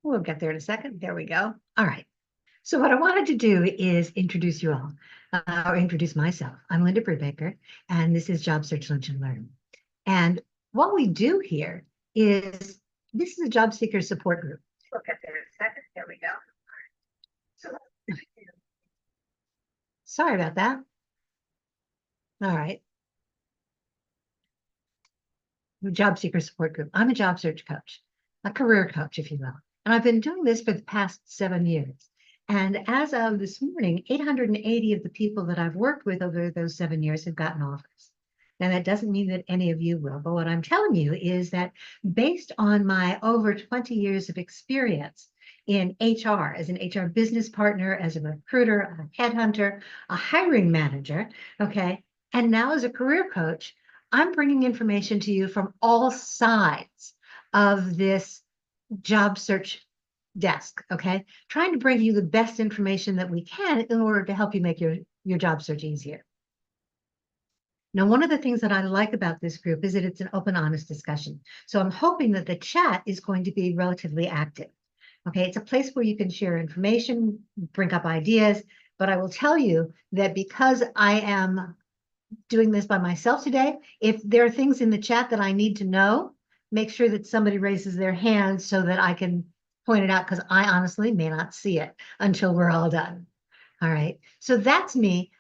We'll get there in a second. There we go. All right. So what I wanted to do is introduce you all, or introduce myself. I'm Linda Brubaker, and this is Job Search Lunch and Learn. And what we do here is, this is a job seeker support group. We'll get there in a second. There we go. So, sorry about that. All right. Job seeker support group. I'm a job search coach, a career coach, if you will. And I've been doing this for the past 7 years. And as of this morning, 880 of the people that I've worked with over those 7 years have gotten offers. Now, that doesn't mean that any of you will, but what I'm telling you is that based on my over 20 years of experience in HR, as an HR business partner, as a recruiter, a headhunter, a hiring manager, okay, and now as a career coach, I'm bringing information to you from all sides of this job search desk, okay? Trying to bring you the best information that we can in order to help you make your job search easier. Now, one of the things that I like about this group is that it's an open, honest discussion. So I'm hoping that the chat is going to be relatively active. Okay, it's a place where you can share information, bring up ideas, but I will tell you that because I am doing this by myself today, if there are things in the chat that I need to know, make sure that somebody raises their hand so that I can point it out, because I honestly may not see it until we're all done. All right, so that's me.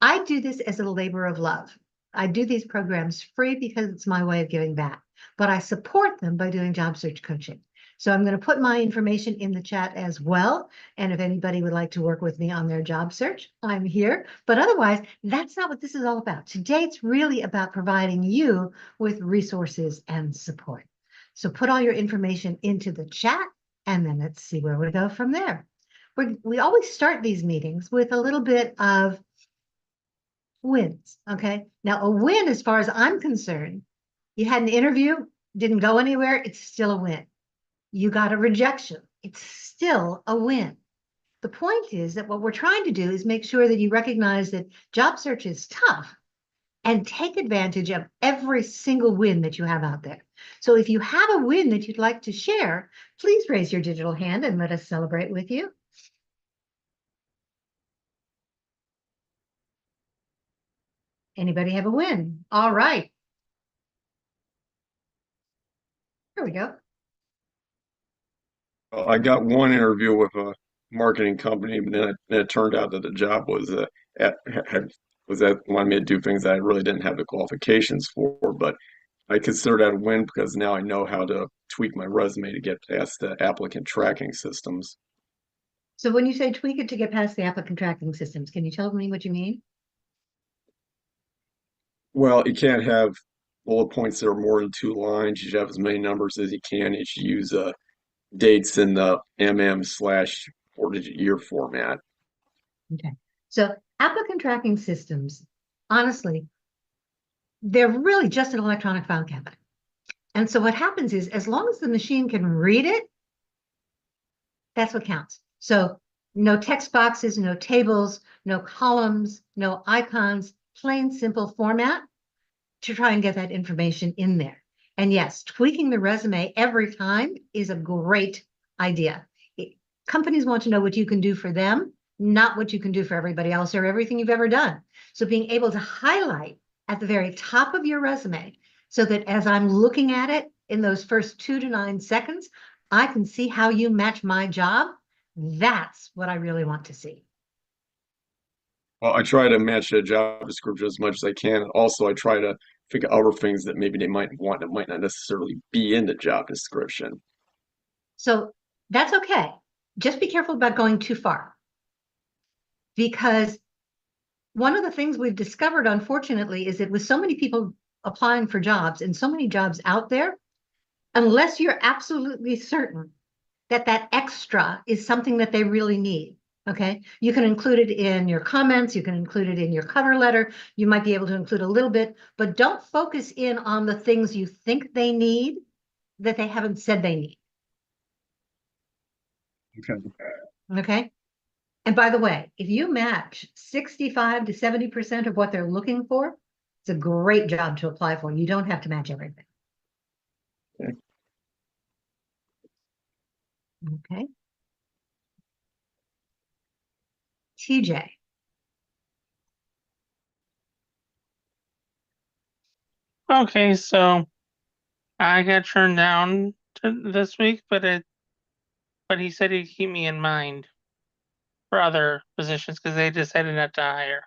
I do this as a labor of love. I do these programs free because it's my way of giving back, but I support them by doing job search coaching. So I'm going to put my information in the chat as well. And if anybody would like to work with me on their job search, I'm here. But otherwise, that's not what this is all about. Today, it's really about providing you with resources and support. So put all your information into the chat, and then let's see where we go from there. We always start these meetings with a little bit of wins, okay? Now, a win, as far as I'm concerned, you had an interview, didn't go anywhere, it's still a win. You got a rejection, it's still a win. The point is that what we're trying to do is make sure that you recognize that job search is tough and take advantage of every single win that you have out there. So if you have a win that you'd like to share, please raise your digital hand and let us celebrate with you. Anybody have a win? All right. Here we go. I got one interview with a marketing company, but then it turned out that the job was at, had was that wanted me to do things that I really didn't have the qualifications for. But I consider that a win because now I know how to tweak my resume to get past the applicant tracking systems. So when you say tweak it to get past the applicant tracking systems, can you tell me what you mean? Well, you can't have bullet points that are more than 2 lines. You should have as many numbers as you can. You should use dates in the MM/4-digit year format. Okay. So applicant tracking systems, honestly, they're really just an electronic file cabinet. And so what happens is, as long as the machine can read it, that's what counts. So no text boxes, no tables, no columns, no icons, plain simple format to try and get that information in there. And yes, tweaking the resume every time is a great idea. Companies want to know what you can do for them, not what you can do for everybody else or everything you've ever done. So being able to highlight at the very top of your resume so that as I'm looking at it in those first 2 to 9 seconds, I can see how you match my job. That's what I really want to see. Well, I try to match the job description as much as I can. And also, I try to figure out other things that maybe they might want that might not necessarily be in the job description. So that's okay. Just be careful about going too far, because one of the things we've discovered, unfortunately, is that with so many people applying for jobs and so many jobs out there, unless you're absolutely certain that that extra is something that they really need, okay? You can include it in your comments, you can include it in your cover letter, you might be able to include a little bit, but don't focus in on the things you think they need that they haven't said they need, Okay. okay? And by the way, if you match 65 to 70% of what they're looking for, it's a great job to apply for. You don't have to match everything. Okay. Okay. TJ. Okay, so I got turned down this week, but he said he'd keep me in mind for other positions because they decided not to hire.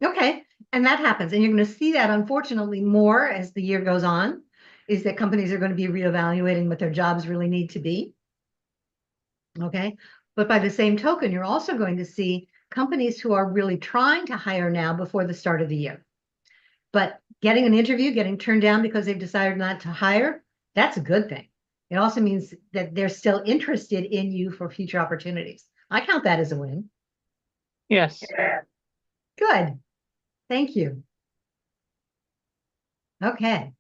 Okay, and that happens, and you're going to see that unfortunately more as the year goes on, is that companies are going to be reevaluating what their jobs really need to be. Okay, but by the same token, you're also going to see companies who are really trying to hire now before the start of the year. But getting an interview, getting turned down because they've decided not to hire, that's a good thing. It also means that they're still interested in you for future opportunities. I count that as a win. Yes. Good. Thank you. Okay.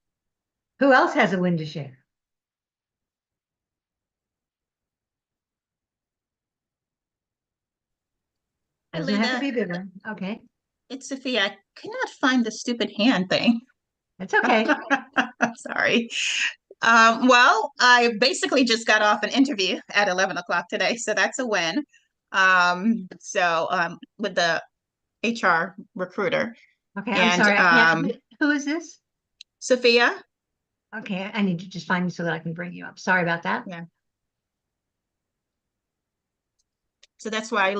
Who else has a win to share? Hi, Doesn't have to Linda. be bigger. Okay. It's Sophia. I cannot find the stupid hand thing. It's okay. Sorry. Well, I basically just got off an interview at 11 o'clock today, so that's a win. With the HR recruiter Okay. I'm and sorry. I can't. Who is this? Sophia. Okay. I need to just find you so that I can bring you up. Sorry about that. Yeah. So that's why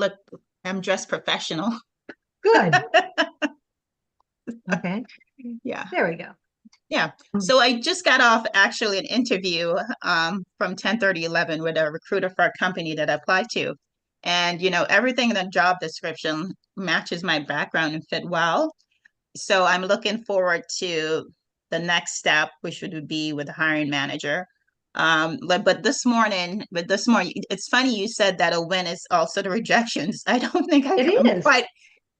I'm dressed professional. Good. Okay. Yeah. There we go. Yeah. So I just got off actually an interview from 10:30, 11 with a recruiter for a company that I applied to. And, everything in the job description matches my background and fit well. So I'm looking forward to the next step, which would be with the hiring manager. But this morning, it's funny you said that a win is also the rejections. I don't think It I'm is. quite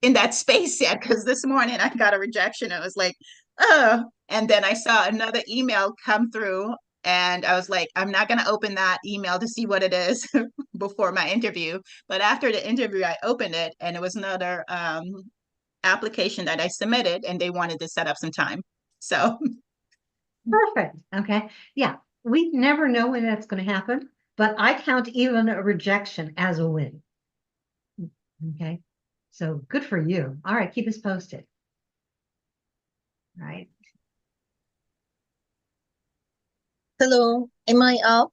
in that space yet because this morning I got a rejection. I was like, oh, and then I saw another email come through and I was like, I'm not going to open that email to see what it is before my interview. But after the interview, I opened it and it was another application that I submitted and they wanted to set up some time. So Perfect. Okay. Yeah. We never know when that's going to happen, but I count even a rejection as a win. Okay. So good for you. All right. Keep us posted. All right. Hello, am I up?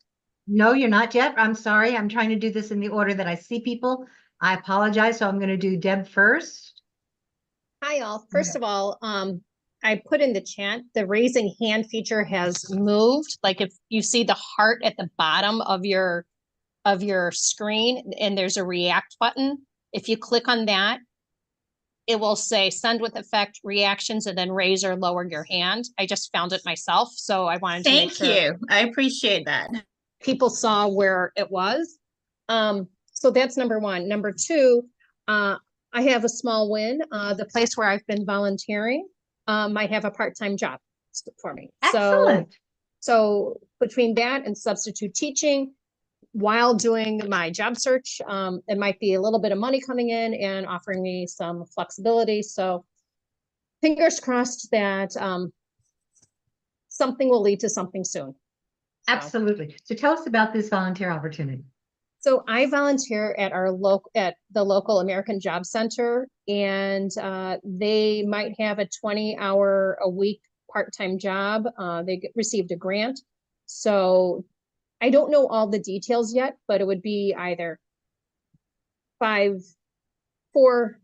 No, you're not yet. I'm sorry. I'm trying to do this in the order that I see people. I apologize. So I'm going to do Deb first. Hi, all. First of all, I put in the chat, the raising hand feature has moved. Like if you see the heart at the bottom of your screen and there's a react button, if you click on that, it will say send with effect reactions and then raise or lower your hand. I just found it myself, so I wanted to make thank sure you. I appreciate that. people saw where it was. So that's number one. Number two, I have a small win. The place where I've been volunteering might have a part-time job for me. Excellent. So between that and substitute teaching, while doing my job search, it might be a little bit of money coming in and offering me some flexibility. So fingers crossed that something will lead to something soon. Absolutely. So tell us about this volunteer opportunity. So I volunteer at the local American Job Center, and they might have a 20-hour a week part-time job. They received a grant. So I don't know all the details yet, but it would be either 4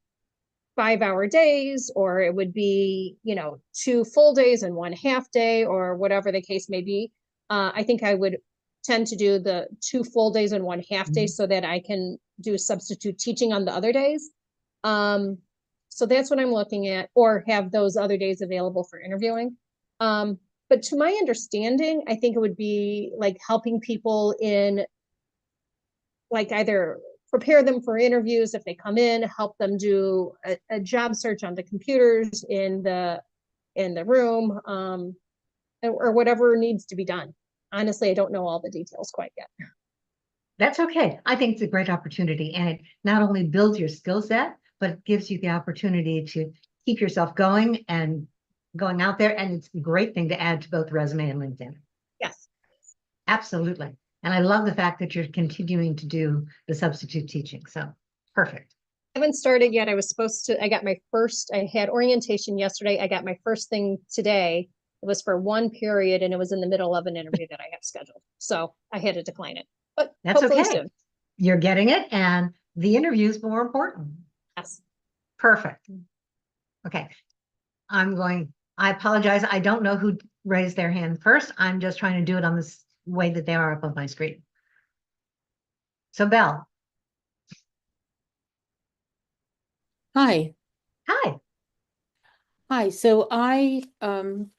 5-hour days, or it would be, 2 full days and 1 half day, or whatever the case may be. I think I would tend to do the 2 full days and 1 half day so that I can do substitute teaching on the other days. So that's what I'm looking at, or have those other days available for interviewing. But to my understanding, I think it would be like helping people in like either prepare them for interviews if they come in, help them do a job search on the computers in the room, or whatever needs to be done. Honestly, I don't know all the details quite yet. That's okay. I think it's a great opportunity, and it not only builds your skill set, but it gives you the opportunity to keep yourself going and going out there. And it's a great thing to add to both resume and LinkedIn. Yes. Absolutely. And I love the fact that you're continuing to do the substitute teaching. So perfect. Haven't started yet. I had orientation yesterday. I got my first thing today. It was for one period and it was in the middle of an interview that I have scheduled. So I had to decline it, but That's hopefully okay. soon. You're getting it, and the interview is more important. Yes. Perfect. Okay. I apologize. I don't know who raised their hand first. I'm just trying to do it on this way that they are up on my screen. So Belle, Hi. hi. Hi. So I I'm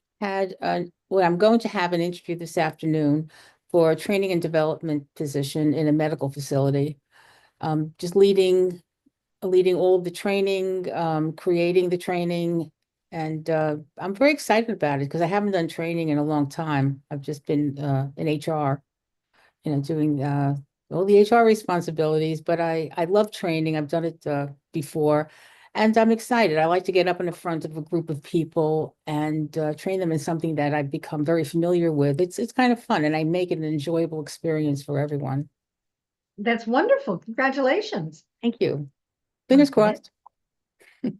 going to have an interview this afternoon for a training and development position in a medical facility. Just leading all the training, creating the training, and I'm very excited about it because I haven't done training in a long time. I've just been in HR, doing all the HR responsibilities, but I love training. I've done it before. And I'm excited. I like to get up in the front of a group of people and train them in something that I've become very familiar with. It's kind of fun, and I make it an enjoyable experience for everyone. That's wonderful. Congratulations. Thank you. Fingers Okay. crossed.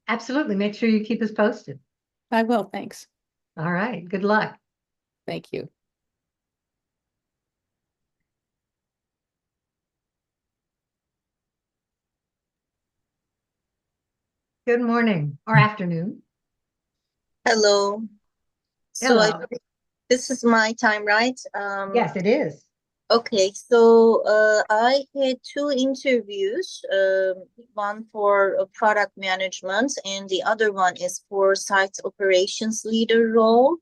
Absolutely. Make sure you keep us posted. I will. Thanks. All right. Good luck. Thank you. Good morning or afternoon. Hello. So Hello. this is my time, right? Yes, it is. Okay, so I had two interviews, one for product management and the other one is for site operations leader role.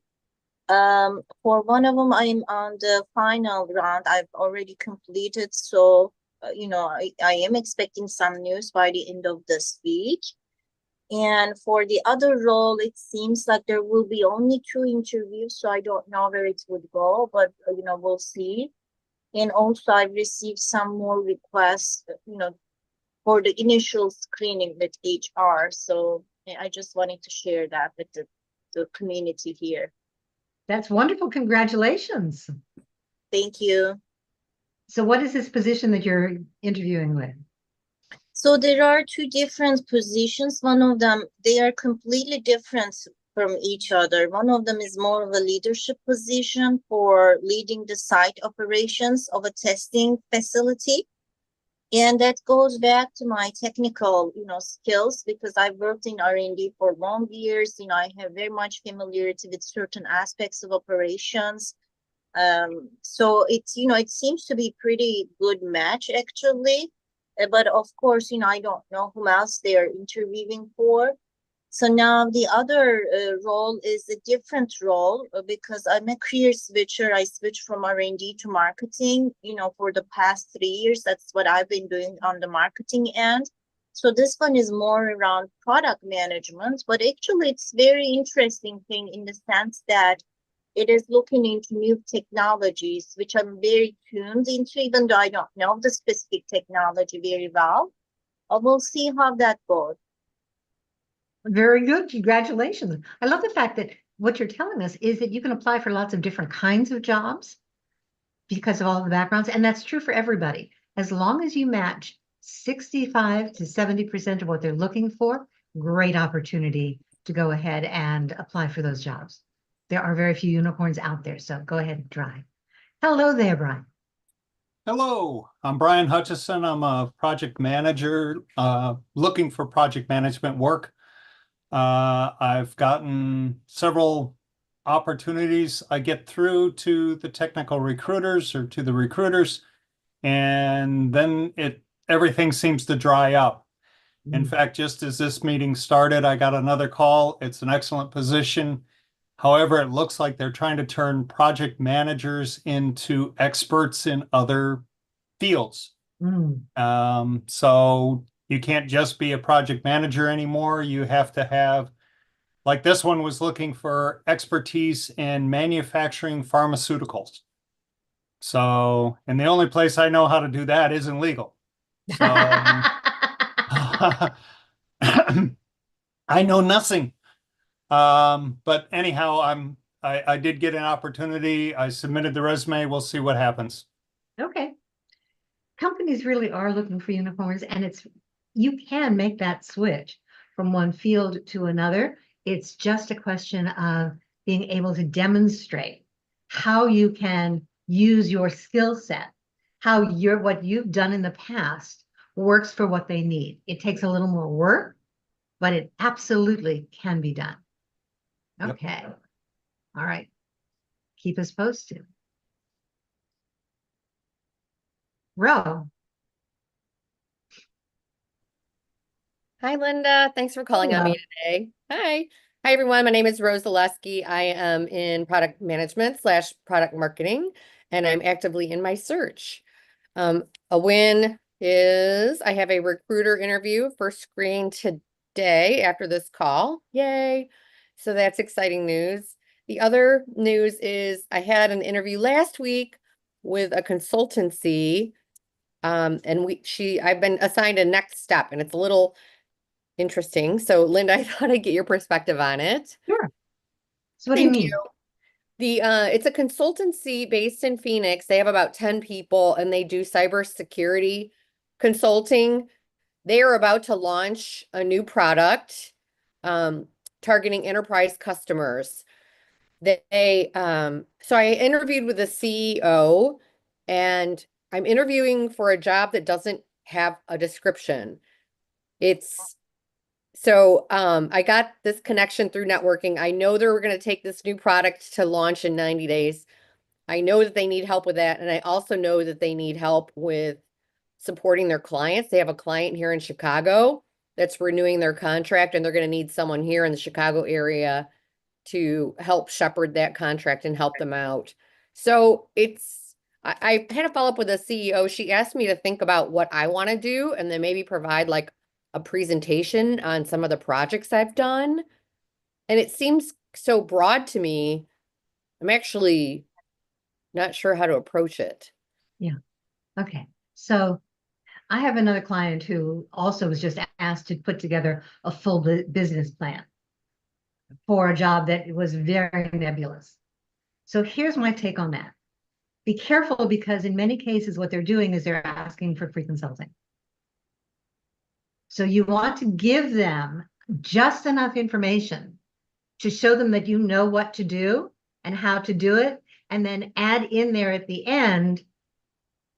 For one of them, I'm on the final round. I've already completed, so I am expecting some news by the end of this week. And for the other role, it seems like there will be only two interviews, so I don't know where it would go, but we'll see. And also, I've received some more requests, for the initial screening with HR. So I just wanted to share that with the community here. That's wonderful. Congratulations. Thank you. So what is this position that you're interviewing with? So there are two different positions. One of them, they are completely different from each other. One of them is more of a leadership position for leading the site operations of a testing facility. And that goes back to my technical, skills because I've worked in R&D for long years. I have very much familiarity with certain aspects of operations. So it's, it seems to be pretty good match actually. But of course, I don't know who else they are interviewing for. So now the other role is a different role because I'm a career switcher. I switched from R&D to marketing, for the past 3 years. That's what I've been doing on the marketing end. So this one is more around product management, but actually it's very interesting thing in the sense that it is looking into new technologies, which I'm very tuned into, even though I don't know the specific technology very well. I will see how that goes. Very good. Congratulations. I love the fact that what you're telling us is that you can apply for lots of different kinds of jobs because of all the backgrounds. And that's true for everybody. As long as you match 65 to 70% of what they're looking for, great opportunity to go ahead and apply for those jobs. There are very few unicorns out there, so go ahead and try. Hello there, Brian. Hello, I'm Brian Hutchison. I'm a project manager looking for project management work. I've gotten several opportunities. I get through to the technical recruiters or to the recruiters, and then everything seems to dry up. In fact, just as this meeting started, I got another call. It's an excellent position. However, it looks like they're trying to turn project managers into experts in other fields. So you can't just be a project manager anymore. You have to have, like this one was looking for expertise in manufacturing pharmaceuticals. So, and the only place I know how to do that isn't legal. So I know nothing. But anyhow, I did get an opportunity. I submitted the resume. We'll see what happens. Okay. Companies really are looking for unicorns, and you can make that switch from one field to another. It's just a question of being able to demonstrate how you can use your skill set, how what you've done in the past works for what they need. It takes a little more work, but it absolutely can be done. Yep. Okay. All right. Keep us posted. Ro. Hi, Linda. Thanks for calling on me today. Hi. Hi, everyone. My name is Rose Zaleski. I am in product management / product marketing, and I'm actively in my search. A win is I have a recruiter interview for screen today after this call. Yay. So that's exciting news. The other news is I had an interview last week with a consultancy, and I've been assigned a next step, and it's a little interesting. So, Linda, I thought I'd get your perspective on it. Sure. So what do you Thank mean? It's a consultancy based in Phoenix. They have about 10 people and they do cybersecurity consulting. They are about to launch a new product, targeting enterprise customers. So I interviewed with the CEO, and I'm interviewing for a job that doesn't have a description. I got this connection through networking. I know they're going to take this new product to launch in 90 days. I know that they need help with that. And I also know that they need help with supporting their clients. They have a client here in Chicago that's renewing their contract, and they're going to need someone here in the Chicago area to help shepherd that contract and help them out. So I had to follow up with the CEO. She asked me to think about what I want to do and then maybe provide like a presentation on some of the projects I've done. And it seems so broad to me. I'm actually not sure how to approach it. Yeah. Okay. So I have another client who also was just asked to put together a full business plan for a job that was very nebulous. So here's my take on that. Be careful, because in many cases, what they're doing is they're asking for free consulting. So you want to give them just enough information to show them that you know what to do and how to do it, and then add in there at the end,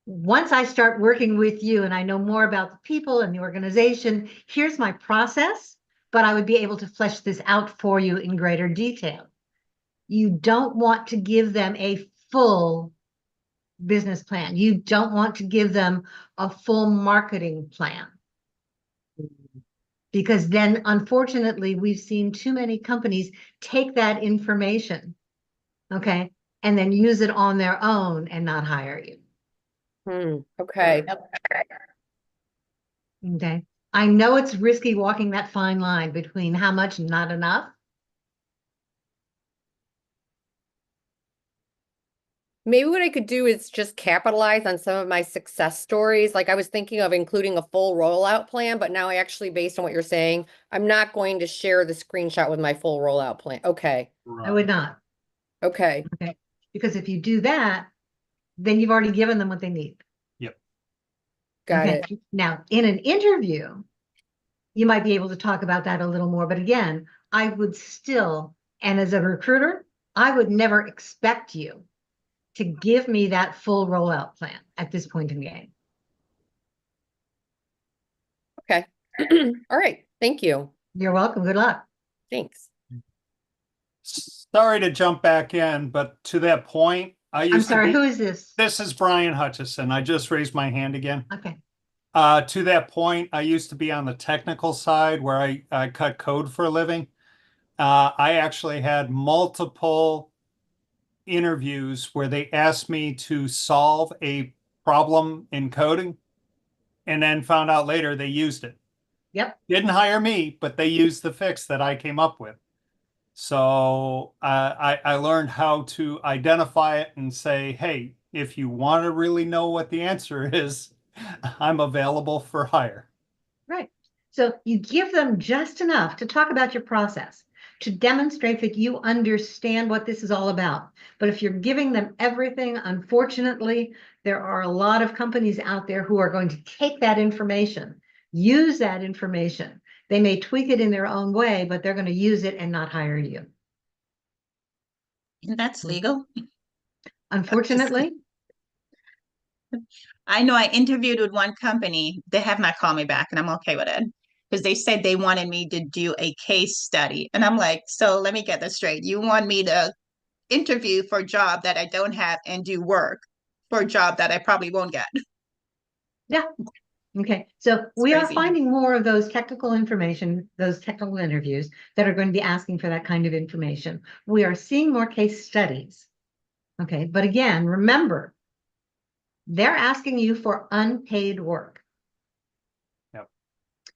once I start working with you and I know more about the people and the organization, here's my process, but I would be able to flesh this out for you in greater detail. You don't want to give them a full business plan. You don't want to give them a full marketing plan. Because then, unfortunately, we've seen too many companies take that information, okay, and then use it on their own and not hire you. Okay. Okay. I know it's risky walking that fine line between how much and not enough. Maybe what I could do is just capitalize on some of my success stories. Like I was thinking of including a full rollout plan, but now actually, based on what you're saying, I'm not going to share the screenshot with my full rollout plan. Okay. I would not. Okay. Okay. Because if you do that, then you've already given them what they need. Yep. Got Okay. it. Now, in an interview, you might be able to talk about that a little more. But again, I would still, and as a recruiter, I would never expect you to give me that full rollout plan at this point in the game. Okay. All right. Thank you. You're welcome. Good luck. Thanks. Sorry to jump back in, but to that point, I'm sorry, who is this? This is Brian Hutchison. I just raised my hand again. Okay. To that point, I used to be on the technical side where I cut code for a living. I actually had multiple interviews where they asked me to solve a problem in coding and then found out later they used it. Yep. Didn't hire me, but they used the fix that I came up with. So I learned how to identify it and say, hey, if you want to really know what the answer is, I'm available for hire. Right. So you give them just enough to talk about your process. to demonstrate that you understand what this is all about. But if you're giving them everything, unfortunately, there are a lot of companies out there who are going to take that information, use that information. They may tweak it in their own way, but they're going to use it and not hire you. And that's legal. Unfortunately, I know I interviewed with one company. They have not called me back, and I'm okay with it because they said they wanted me to do a case study. And I'm like, so let me get this straight. You want me to interview for a job that I don't have and do work for a job that I probably won't get? yeah. Okay, so we are crazy. finding more of those technical information, those technical interviews that are going to be asking for that kind of information. We are seeing more case studies. Okay, but again, remember, they're asking you for unpaid work. Yep.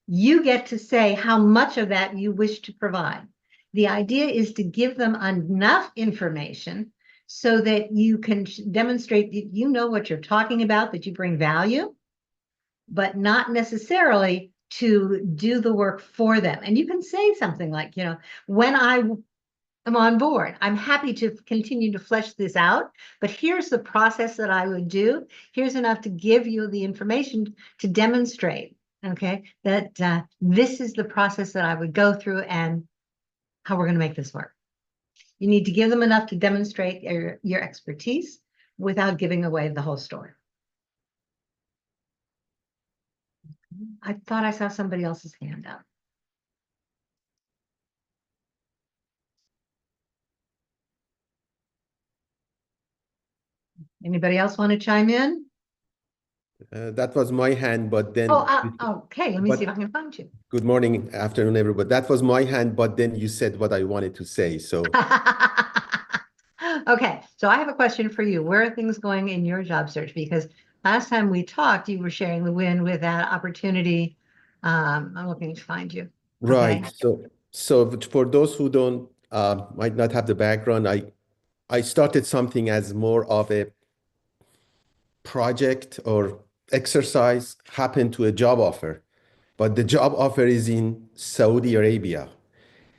You get to say how much of that you wish to provide. The idea is to give them enough information so that you can demonstrate that you know what you're talking about, that you bring value, but not necessarily to do the work for them. And you can say something like, you know, when I am on board, I'm happy to continue to flesh this out, but here's the process that I would do. Here's enough to give you the information to demonstrate, okay, that this is the process that I would go through and how we're going to make this work. You need to give them enough to demonstrate your expertise without giving away the whole story. I thought I saw somebody else's hand up. Anybody else want to chime in? That was my hand, but then Okay, let me but- see if I can find you. good morning, afternoon, everybody. That was my hand, but then you said what I wanted to say. So Okay, so I have a question for you. Where are things going in your job search? Because last time we talked, you were sharing the win with that opportunity. I'm looking to find you. right. Okay. So for those who don't might not have the background, I started something as more of a project or exercise, happened to a job offer, but the job offer is in Saudi Arabia.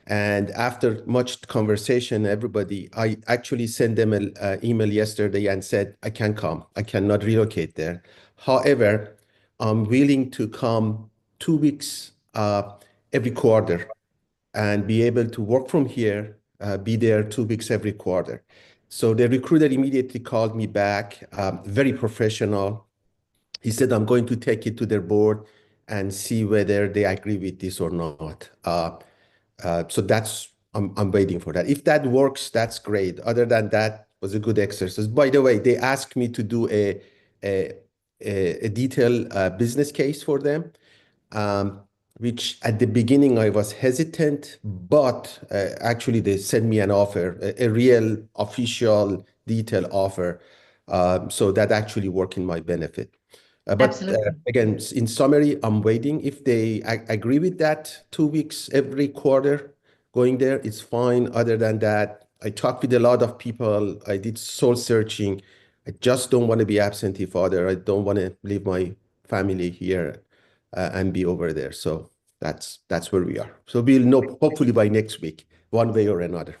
And after much conversation, I actually sent them an email yesterday and said, I can't come. I cannot relocate there. However, I'm willing to come 2 weeks every quarter and be able to work from here, be there 2 weeks every quarter. So the recruiter immediately called me back, very professional. He said, I'm going to take it to their board and see whether they agree with this or not. So I'm waiting for that. If that works, that's great. Other than that, was a good exercise. By the way, they asked me to do a detailed business case for them, which at the beginning I was hesitant, but actually they sent me an offer, a real official detailed offer. So that actually worked in my benefit. But again, in summary, I'm waiting. If they agree with that, 2 weeks every quarter going there, it's fine. Other than that, I talked with a lot of people. I did soul searching. I just don't want to be absentee father. I don't want to leave my family here and be over there. So that's where we are. So we'll know hopefully by next week, one way or another.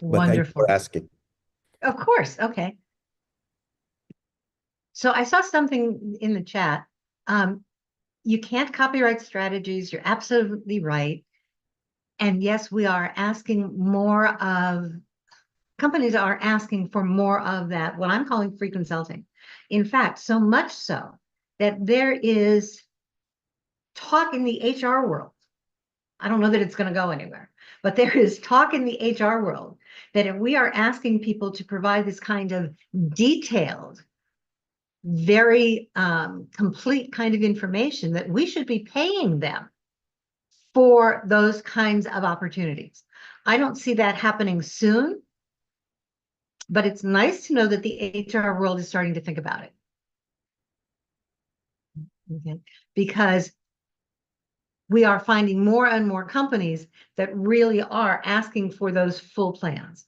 But Wonderful. thank you for asking. Of course. Okay. So I saw something in the chat. You can't copyright strategies. You're absolutely right. And yes, we are asking more of, companies are asking for more of that, what I'm calling free consulting. In fact, so much so that there is talk in the HR world. I don't know that it's going to go anywhere, but there is talk in the HR world that if we are asking people to provide this kind of detailed, very complete kind of information, that we should be paying them for those kinds of opportunities. I don't see that happening soon, but it's nice to know that the HR world is starting to think about it. Okay. Because we are finding more and more companies that really are asking for those full plans.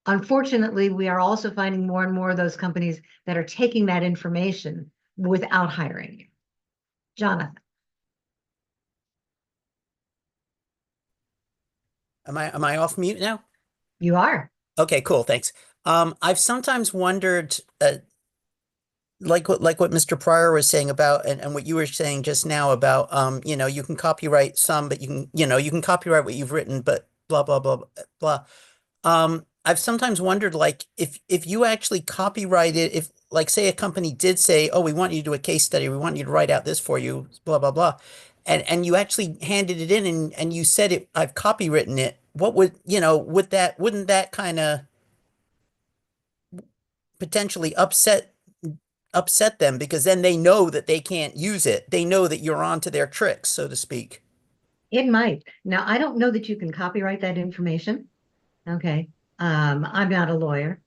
Unfortunately, we are also finding more and more of those companies that are taking that information without hiring you. Jonathan. Am I off mute now? You are. Okay, cool. Thanks. I've sometimes wondered, like what Mr. Pryor was saying about, and what you were saying just now about, you can copyright some, but you can copyright what you've written, but blah, blah, blah, blah. I've sometimes wondered, like, if you actually copyrighted, if, like, say a company did say, oh, we want you to do a case study, we want you to write out this for you, blah, blah, blah, and you actually handed it in and you said it, I've copywritten it, what would, wouldn't that kind of potentially upset them, because then they know that they can't use it. They know that you're onto their tricks, so to speak. It might. Now, I don't know that you can copyright that information. Okay. I'm not a lawyer.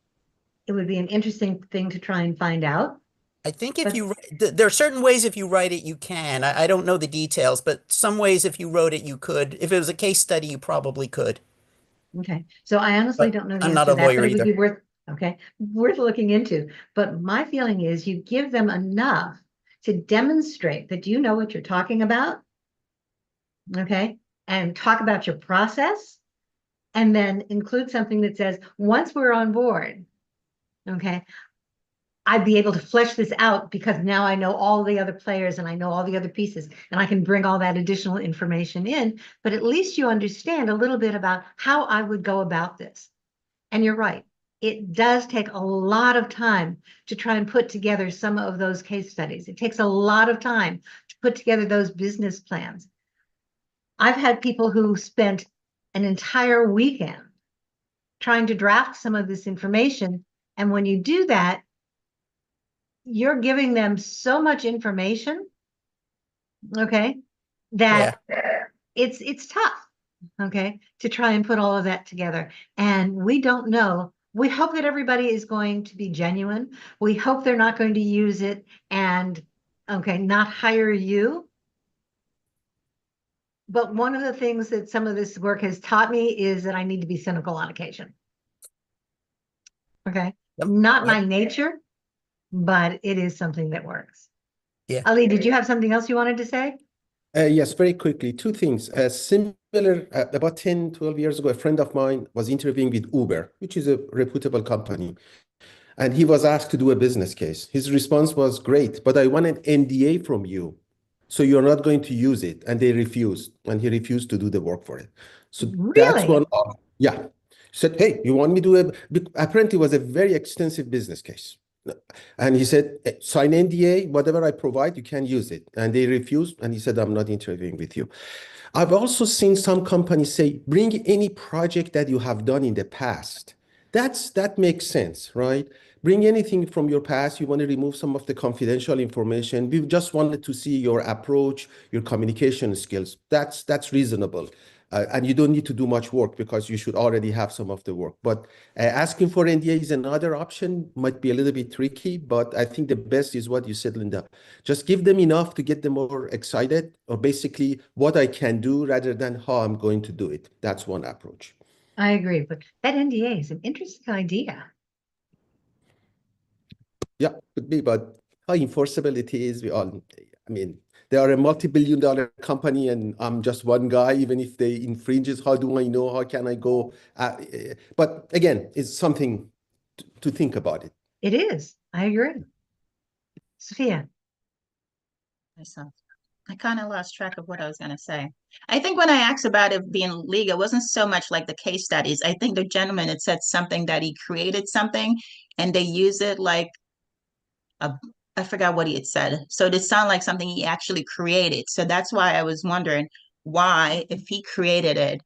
It would be an interesting thing to try and find out. I think if But- you, there are certain ways if you write it, you can. I don't know the details, but some ways if you wrote it, you could. If it was a case study, you probably could. Okay. So I honestly But don't know the I'm answer not to a that, lawyer but it would either. be worth looking into. But my feeling is you give them enough to demonstrate that you know what you're talking about. Okay. And talk about your process, and then include something that says, once we're on board, okay, I'd be able to flesh this out because now I know all the other players and I know all the other pieces and I can bring all that additional information in, but at least you understand a little bit about how I would go about this. And you're right. It does take a lot of time to try and put together some of those case studies. It takes a lot of time to put together those business plans. I've had people who spent an entire weekend trying to draft some of this information. And when you do that, you're giving them so much information, okay, that it's tough, okay, to try and put all of that together. And we don't know. We hope that everybody is going to be genuine. We hope they're not going to use it and, okay, not hire you. But one of the things that some of this work has taught me is that I need to be cynical on occasion. Okay, not my nature, but it is something that works. Yeah. Ali, did you have something else you wanted to say? Yes, very quickly. Two things. Similar, about 10, 12 years ago, a friend of mine was interviewing with Uber, which is a reputable company. And he was asked to do a business case. His response was, great, but I want an NDA from you. So you're not going to use it. And they refused. And he refused to do the work for it. So that's Really? one. Yeah. Said, hey, you want me to do apparently it was a very extensive business case. And he said, sign NDA, whatever I provide, you can use it. And they refused. And he said, I'm not interviewing with you. I've also seen some companies say, bring any project that you have done in the past. That makes sense, right? Bring anything from your past. You want to remove some of the confidential information. We just wanted to see your approach, your communication skills. That's reasonable. And you don't need to do much work because you should already have some of the work. But asking for NDA is another option, might be a little bit tricky, but I think the best is what you said, Linda. Just give them enough to get them more excited, or basically what I can do rather than how I'm going to do it. That's one approach. I agree, but that NDA is an interesting idea. Yeah, could be, but how enforceable it is, they are a multi-billion-dollar company and I'm just one guy. Even if they infringes, how do I know? How can I go? But again, it's something to think about it. It is. I agree. Sophia. Myself. I kind of lost track of what I was going to say. I think when I asked about it being legal, it wasn't so much like the case studies. I think the gentleman had said something that he created something and they use it like I forgot what he had said. So it sounded like something he actually created. So that's why I was wondering why, if he created it,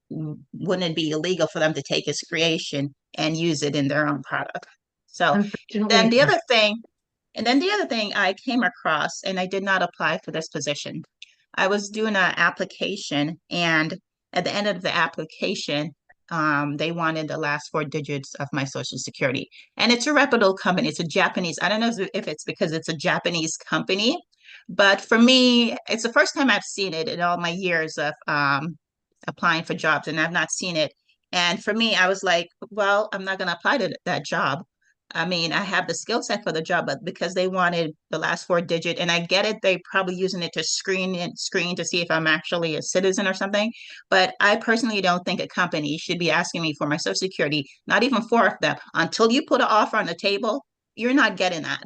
wouldn't it be illegal for them to take his creation and use it in their own product? So then the other thing, I came across, and I did not apply for this position. I was doing an application, and at the end of the application, they wanted the last 4 digits of my social security. And it's a reputable company. It's a Japanese, I don't know if it's because it's a Japanese company, but for me, it's the first time I've seen it in all my years of applying for jobs, and I've not seen it. And for me, I was like, well, I'm not going to apply to that job. I mean, I have the skill set for the job, but because they wanted the last 4 digit, and I get it, they probably using it to screen to see if I'm actually a citizen or something. But I personally don't think a company should be asking me for my social security, not even 4 of them. Until you put an offer on the table, you're not getting that.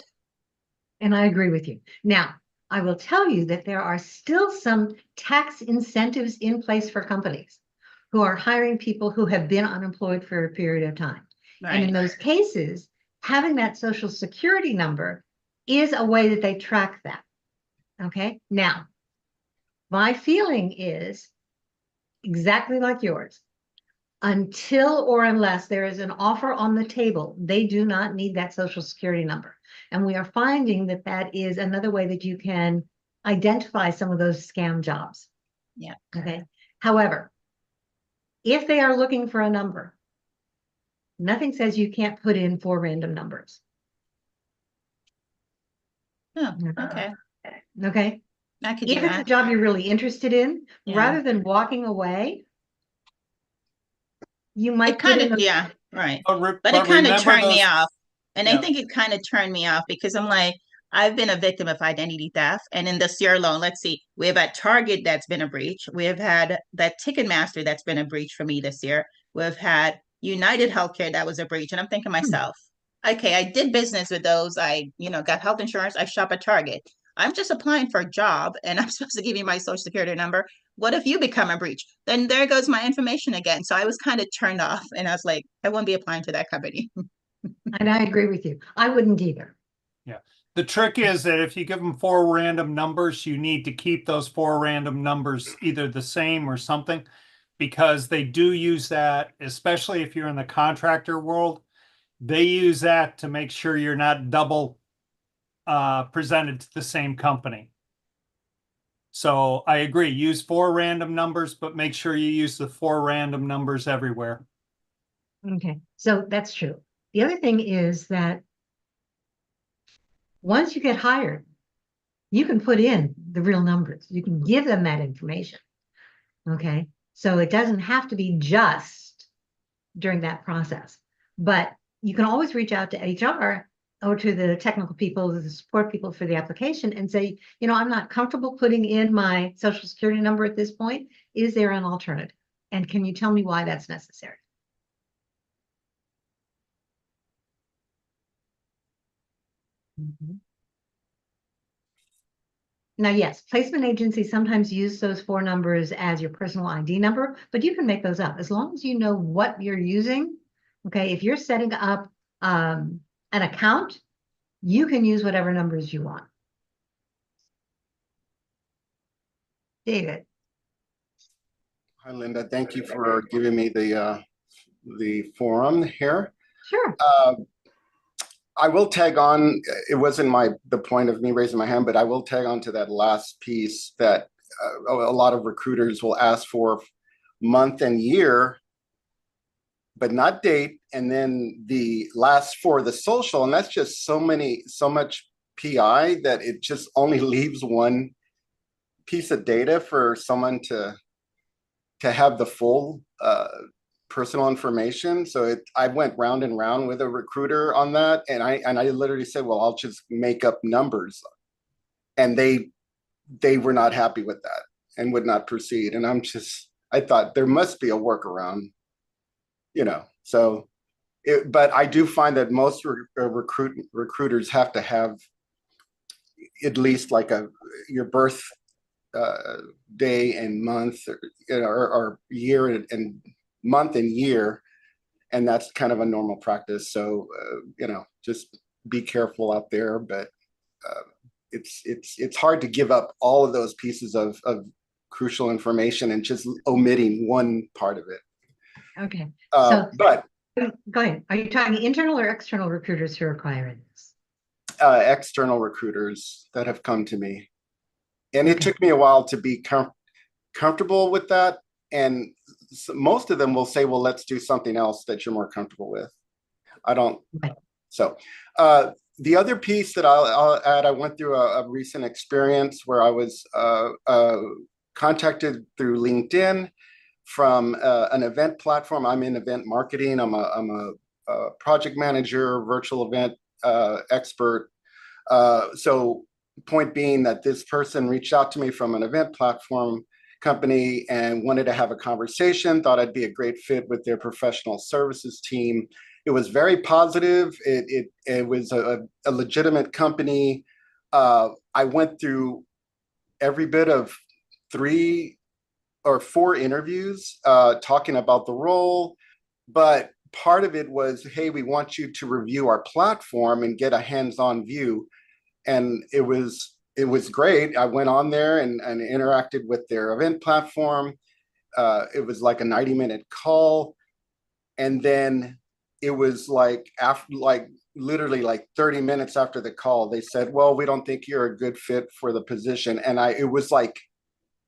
And I agree with you. Now, I will tell you that there are still some tax incentives in place for companies who are hiring people who have been unemployed for a period of time. And in Right. those cases, having that social security number is a way that they track that. Okay. Now, my feeling is exactly like yours. Until or unless there is an offer on the table, they do not need that social security number. And we are finding that that is another way that you can identify some of those scam jobs. Yeah. Okay. However, if they are looking for a number, nothing says you can't put in 4 random numbers. Oh, okay. Okay. I could do If it's a that. job you're really interested in, Yeah. rather than walking away, you might It put kind in of, those- yeah, right. But But it kind of remember turned me those- off. And I Yeah. think it kind of turned me off because I'm like, I've been a victim of identity theft. And in this year alone, let's see, we have had Target that's been a breach. We have had that Ticketmaster that's been a breach for me this year. We've had United Healthcare that was a breach. And I'm thinking to myself, okay, I did business with those. I, got health insurance. I shop at Target. I'm just applying for a job and I'm supposed to give you my social security number. What if you become a breach? Then there goes my information again. So I was kind of turned off and I was like, I won't be applying to that company. And I agree with you. I wouldn't either. The trick is that if you give them 4 random numbers, you need to keep those 4 random numbers either the same or something, because they do use that, especially if you're in the contractor world. They use that to make sure you're not double presented to the same company. So I agree, use 4 random numbers, but make sure you use the 4 random numbers everywhere. Okay, so that's true. The other thing is that once you get hired, you can put in the real numbers. You can give them that information. Okay, so it doesn't have to be just during that process, but you can always reach out to HR or to the technical people, the support people for the application and say, I'm not comfortable putting in my social security number at this point. Is there an alternative? And can you tell me why that's necessary? Now, yes, placement agencies sometimes use those 4 numbers as your personal ID number, but you can make those up as long as you know what you're using. Okay, if you're setting up an account, you can use whatever numbers you want. David. Hi, Linda. Thank you for giving me the forum here. Sure. I will tag on. It wasn't the point of me raising my hand, but I will tag on to that last piece that a lot of recruiters will ask for month and year, but not date, and then the last 4, the social, and that's just so much PI that it just only leaves one piece of data for someone to have the full personal information. So I went round and round with a recruiter on that, and I literally said, well, I'll just make up numbers, and they were not happy with that and would not proceed. And I thought there must be a workaround, so but I do find that most recruiters have to have at least like your birth day and month, or year and month and year, and that's kind of a normal practice. So just be careful out there. But it's hard to give up all of those pieces of crucial information and just omitting one part of it. Okay. But go ahead. Are you talking internal or external recruiters who are acquiring this? External recruiters that have come to me, and it took me a while to be comfortable with that. And most of them will say, well, let's do something else that you're more comfortable with. I don't. Right. So the other piece that I'll add, I went through a recent experience where I was contacted through LinkedIn from an event platform. I'm in event marketing. I'm a project manager, virtual event expert. So point being that this person reached out to me from an event platform company and wanted to have a conversation, thought I'd be a great fit with their professional services team. It was very positive. It was a legitimate company. I went through every bit of 3 or 4 interviews talking about the role, but part of it was, hey, we want you to review our platform and get a hands-on view. And it was great. I went on there and interacted with their event platform. It was like a 90-minute call. And then it was like literally like 30 minutes after the call, they said, well, we don't think you're a good fit for the position. And it was like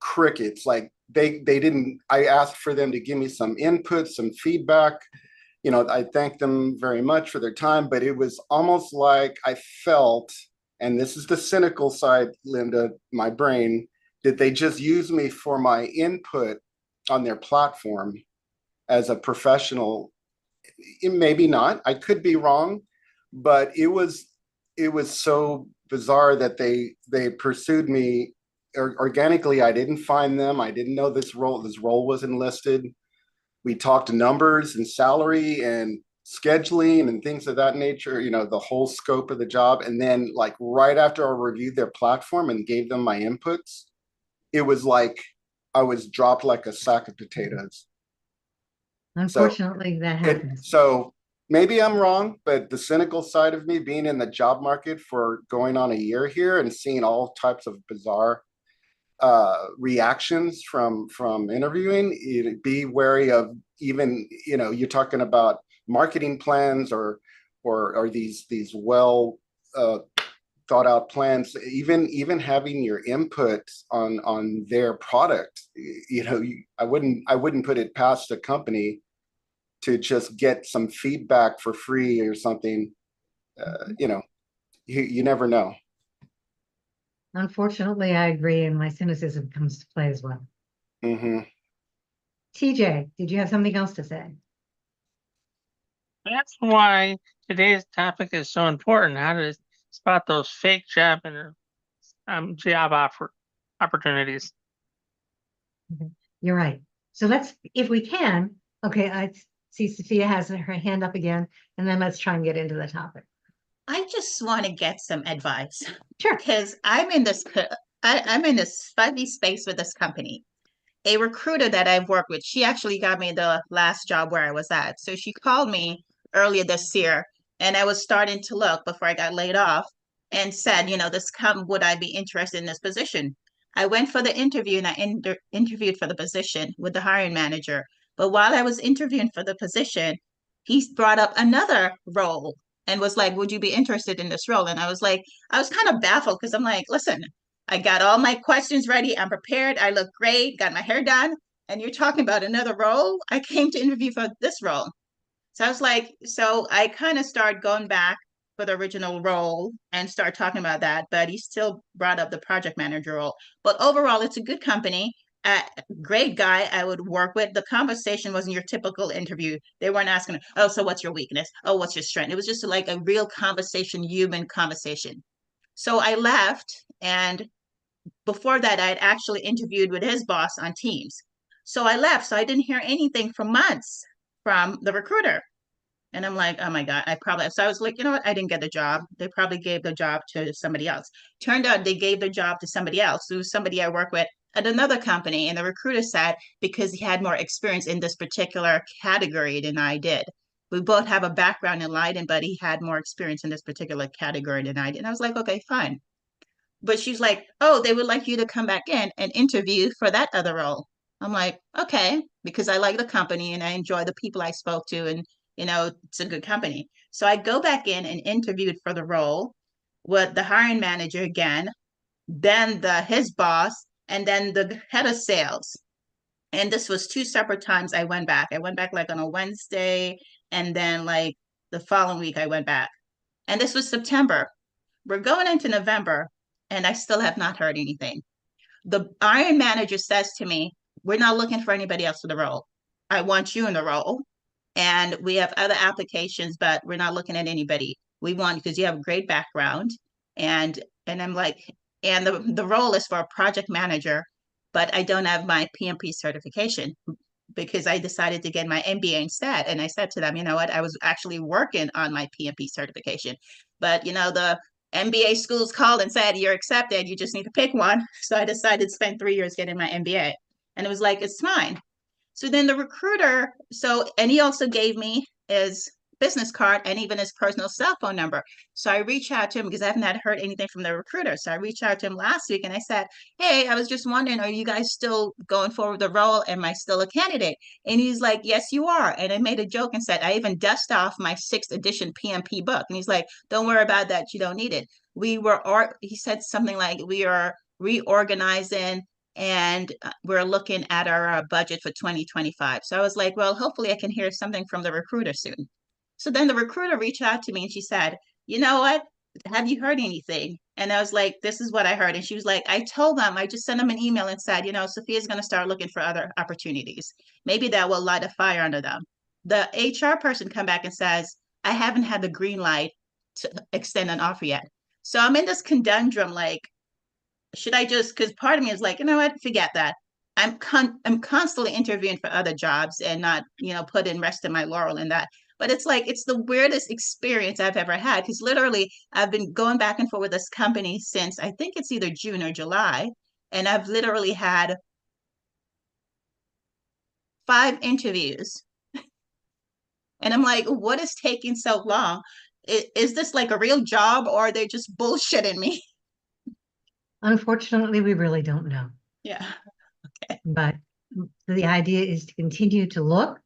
crickets. Like I asked for them to give me some input, some feedback. I thank them very much for their time, but it was almost like I felt, and this is the cynical side, Linda, my brain, did they just use me for my input on their platform as a professional? Maybe not. I could be wrong, but it was so bizarre that they pursued me organically. I didn't find them. I didn't know this role was enlisted. We talked numbers and salary and scheduling and things of that nature, the whole scope of the job. And then like right after I reviewed their platform and gave them my inputs, it was like I was dropped like a sack of potatoes. Unfortunately, that happens. So maybe I'm wrong, but the cynical side of me, being in the job market for going on a year here and seeing all types of bizarre reactions from interviewing, be wary of, even, you're talking about marketing plans or these well thought out plans, even having your input on their product. I wouldn't put it past a company to just get some feedback for free or something. You never know. Unfortunately, I agree, and my cynicism comes to play as well. Mm-hmm. TJ, did you have something else to say? That's why today's topic is so important. How to spot those fake job and job opportunities. You're right. So let's, if we can, okay, I see Sophia has her hand up again, and then let's try and get into the topic. I just want to get some advice. Sure. Because I'm in this fuzzy space with this company. A recruiter that I've worked with, she actually got me the last job where I was at. So she called me earlier this year, and I was starting to look before I got laid off, and said, would I be interested in this position? I went for the interview, and I interviewed for the position with the hiring manager. But while I was interviewing for the position, he brought up another role and was like, would you be interested in this role? And I was kind of baffled, because I'm like, listen, I got all my questions ready. I'm prepared. I look great, got my hair done. And you're talking about another role? I came to interview for this role. So I was like, so I kind of started going back for the original role and start talking about that. But he still brought up the project manager role. But overall, it's a good company. Great guy I would work with. The conversation wasn't your typical interview. They weren't asking, oh, so what's your weakness? Oh, what's your strength? It was just like a real conversation, human conversation. So I left, and before that, I had actually interviewed with his boss on Teams. So I left, so I didn't hear anything for months from the recruiter. And I'm like, oh my God, so I was like, you know what? I didn't get the job. They probably gave the job to somebody else. Turned out they gave the job to somebody else. It was somebody I work with at another company. And the recruiter said, because he had more experience in this particular category than I did. We both have a background in lighting, but he had more experience in this particular category than I did. And I was like, okay, fine. But she's like, oh, they would like you to come back in and interview for that other role. I'm like, okay, because I like the company and I enjoy the people I spoke to, and it's a good company. So I go back in and interviewed for the role with the hiring manager again, then his boss, and then the head of sales. And this was 2 separate times I went back. I went back like on a Wednesday, and then like the following week I went back. And this was September. We're going into November, and I still have not heard anything. The hiring manager says to me, we're not looking for anybody else for the role. I want you in the role. and we have other applications, but we're not looking at anybody. We want, because you have a great background. And I'm like, and the role is for a project manager, but I don't have my PMP certification because I decided to get my MBA instead. And I said to them, you know what, I was actually working on my PMP certification, but you know, the MBA schools called and said, you're accepted, you just need to pick one. So I decided to spend 3 years getting my MBA. And it was like, it's fine. So then the recruiter, and he also gave me his business card and even his personal cell phone number. So I reached out to him because I haven't heard anything from the recruiter. So I reached out to him last week and I said, hey, I was just wondering, are you guys still going forward with the role? Am I still a candidate? And he's like, yes, you are. And I made a joke and said, I even dust off my 6th edition PMP book. And he's like, don't worry about that. You don't need it. He said something like, we are reorganizing and we're looking at our budget for 2025. So I was like, well, hopefully I can hear something from the recruiter soon. So then the recruiter reached out to me and she said, you know what? Have you heard anything? And I was like, this is what I heard. And she was like, I just sent them an email and said, you know, Sophia's going to start looking for other opportunities. Maybe that will light a fire under them. The HR person come back and says, I haven't had the green light to extend an offer yet. So I'm in this conundrum, like, should I just, because part of me is like, you know what, forget that. I'm constantly interviewing for other jobs and not, you know, putting rest in my laurel in that. But it's like, it's the weirdest experience I've ever had, because literally I've been going back and forth with this company since I think it's either June or July. And I've literally had 5 interviews. And I'm like, what is taking so long? Is this like a real job or are they just bullshitting me? Unfortunately, we really don't know. Yeah. But the idea is to continue to look,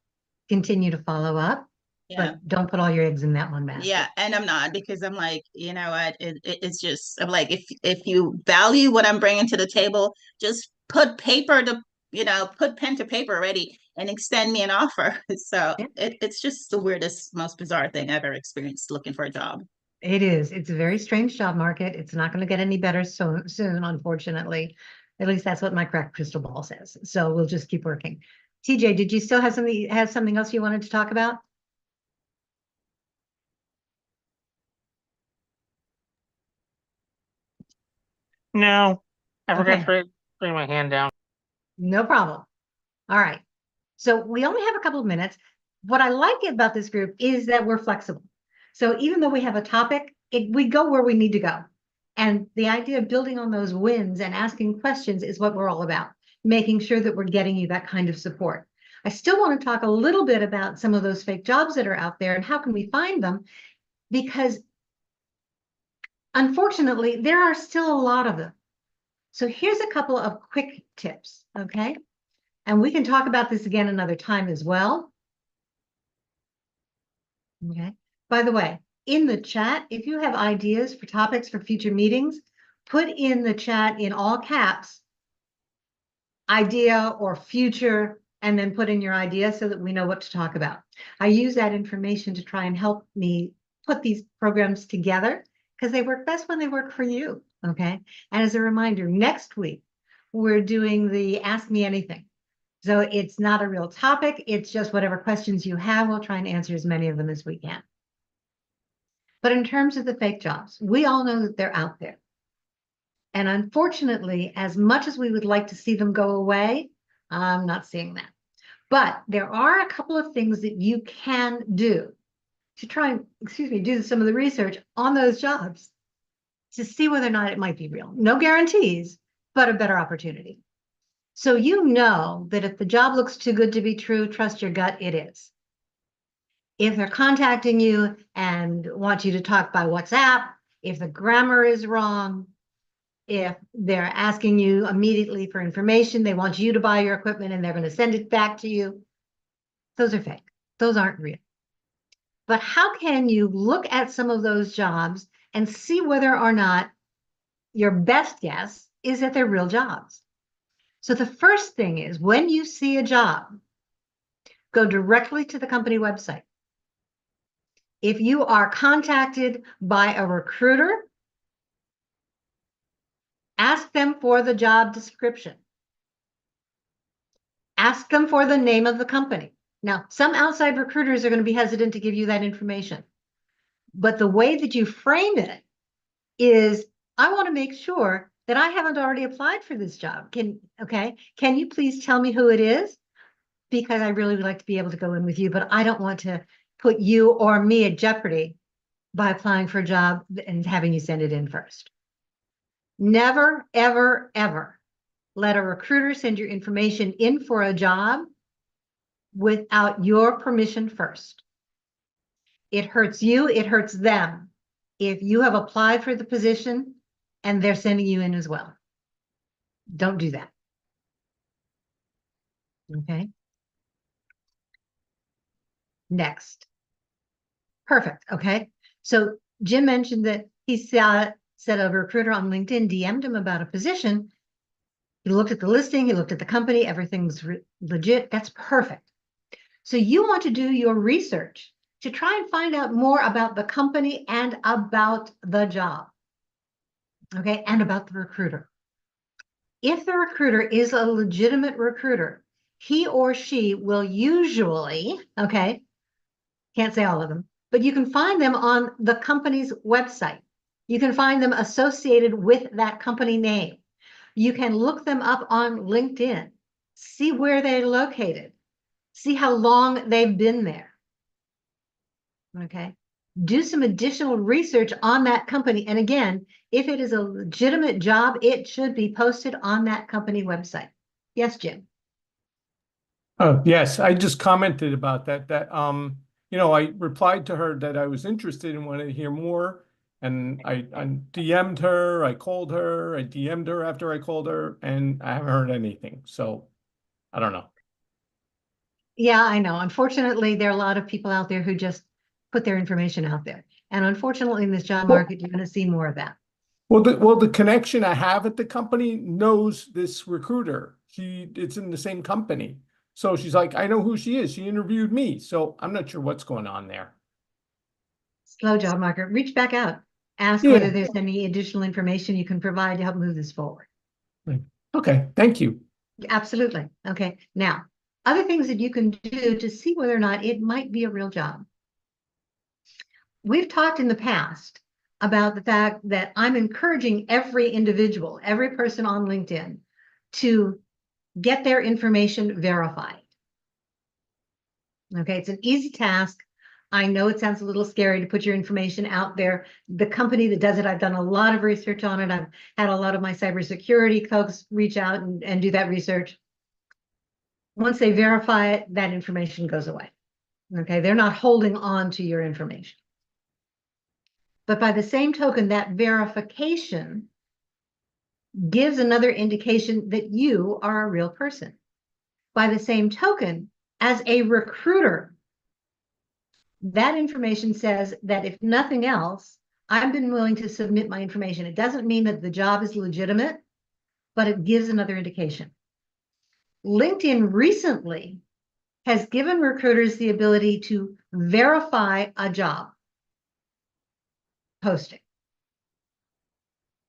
continue to follow up, Yeah. but don't put all your eggs in that one basket. Yeah, and I'm not, because I'm like, you know what, it's just, I'm like, if you value what I'm bringing to the table, just put pen to paper already and extend me an offer. So Yeah. it's just the weirdest, most bizarre thing I've ever experienced looking for a job. It is. It's a very strange job market. It's not going to get any better soon, unfortunately. At least that's what my cracked crystal ball says. So we'll just keep working. TJ, did you still have something else you wanted to talk about? No, I forgot Okay. to bring my hand down. No problem. All right. So we only have a couple of minutes. What I like about this group is that we're flexible. So even though we have a topic, we go where we need to go. And the idea of building on those wins and asking questions is what we're all about, making sure that we're getting you that kind of support. I still want to talk a little bit about some of those fake jobs that are out there and how can we find them, because unfortunately, there are still a lot of them. So here's a couple of quick tips, okay? And we can talk about this again another time as well. Okay. By the way, in the chat, if you have ideas for topics for future meetings, put in the chat in all caps, idea or future, and then put in your idea so that we know what to talk about. I use that information to try and help me put these programs together because they work best when they work for you. Okay. And as a reminder, next week, we're doing the Ask Me Anything. So it's not a real topic. It's just whatever questions you have, we'll try and answer as many of them as we can. But in terms of the fake jobs, we all know that they're out there. And unfortunately, as much as we would like to see them go away, I'm not seeing that. But there are a couple of things that you can do to try and, do some of the research on those jobs to see whether or not it might be real. No guarantees, but a better opportunity. So you know that if the job looks too good to be true, trust your gut, it is. If they're contacting you and want you to talk by WhatsApp, if the grammar is wrong, if they're asking you immediately for information, they want you to buy your equipment and they're going to send it back to you, those are fake. Those aren't real. But how can you look at some of those jobs and see whether or not your best guess is that they're real jobs? So the first thing is, when you see a job, go directly to the company website. If you are contacted by a recruiter, ask them for the job description. Ask them for the name of the company. Now, some outside recruiters are going to be hesitant to give you that information. But the way that you frame it is, I want to make sure that I haven't already applied for this job. Can you please tell me who it is? Because I really would like to be able to go in with you, but I don't want to put you or me at jeopardy by applying for a job and having you send it in first. Never, ever, ever let a recruiter send your information in for a job without your permission first. It hurts you, it hurts them if you have applied for the position and they're sending you in as well. Don't do that. Okay. Next. Perfect. Okay. So Jim mentioned that he said a recruiter on LinkedIn DM'd him about a position. He looked at the listing, he looked at the company, everything's legit. That's perfect. So you want to do your research to try and find out more about the company and about the job. Okay, and about the recruiter. If the recruiter is a legitimate recruiter, he or she will usually, okay, can't say all of them, but you can find them on the company's website. You can find them associated with that company name. You can look them up on LinkedIn, see where they're located, see how long they've been there. Okay, do some additional research on that company. And again, if it is a legitimate job, it should be posted on that company website. Yes, Jim. Oh, yes, I just commented about that, I replied to her that I was interested and wanted to hear more. And I DM'd her, I called her, I DM'd her after I called her, and I haven't heard anything. So I don't know. Yeah, I know. Unfortunately, there are a lot of people out there who just put their information out there. And unfortunately, in this job market, you're going to see more of that. Well, the connection I have at the company knows this recruiter. It's in the same company. So she's like, I know who she is. She interviewed me. So I'm not sure what's going on there. Slow job market. Reach back out. Ask Yeah. whether there's any additional information you can provide to help move this forward. Okay, thank you. Absolutely. Okay. Now, other things that you can do to see whether or not it might be a real job. We've talked in the past about the fact that I'm encouraging every individual, every person on LinkedIn to get their information verified. Okay, it's an easy task. I know it sounds a little scary to put your information out there. The company that does it, I've done a lot of research on it. I've had a lot of my cybersecurity folks reach out and do that research. Once they verify it, that information goes away. Okay, they're not holding on to your information. But by the same token, that verification gives another indication that you are a real person. By the same token, as a recruiter, that information says that if nothing else, I've been willing to submit my information. It doesn't mean that the job is legitimate, but it gives another indication. LinkedIn recently has given recruiters the ability to verify a job posting.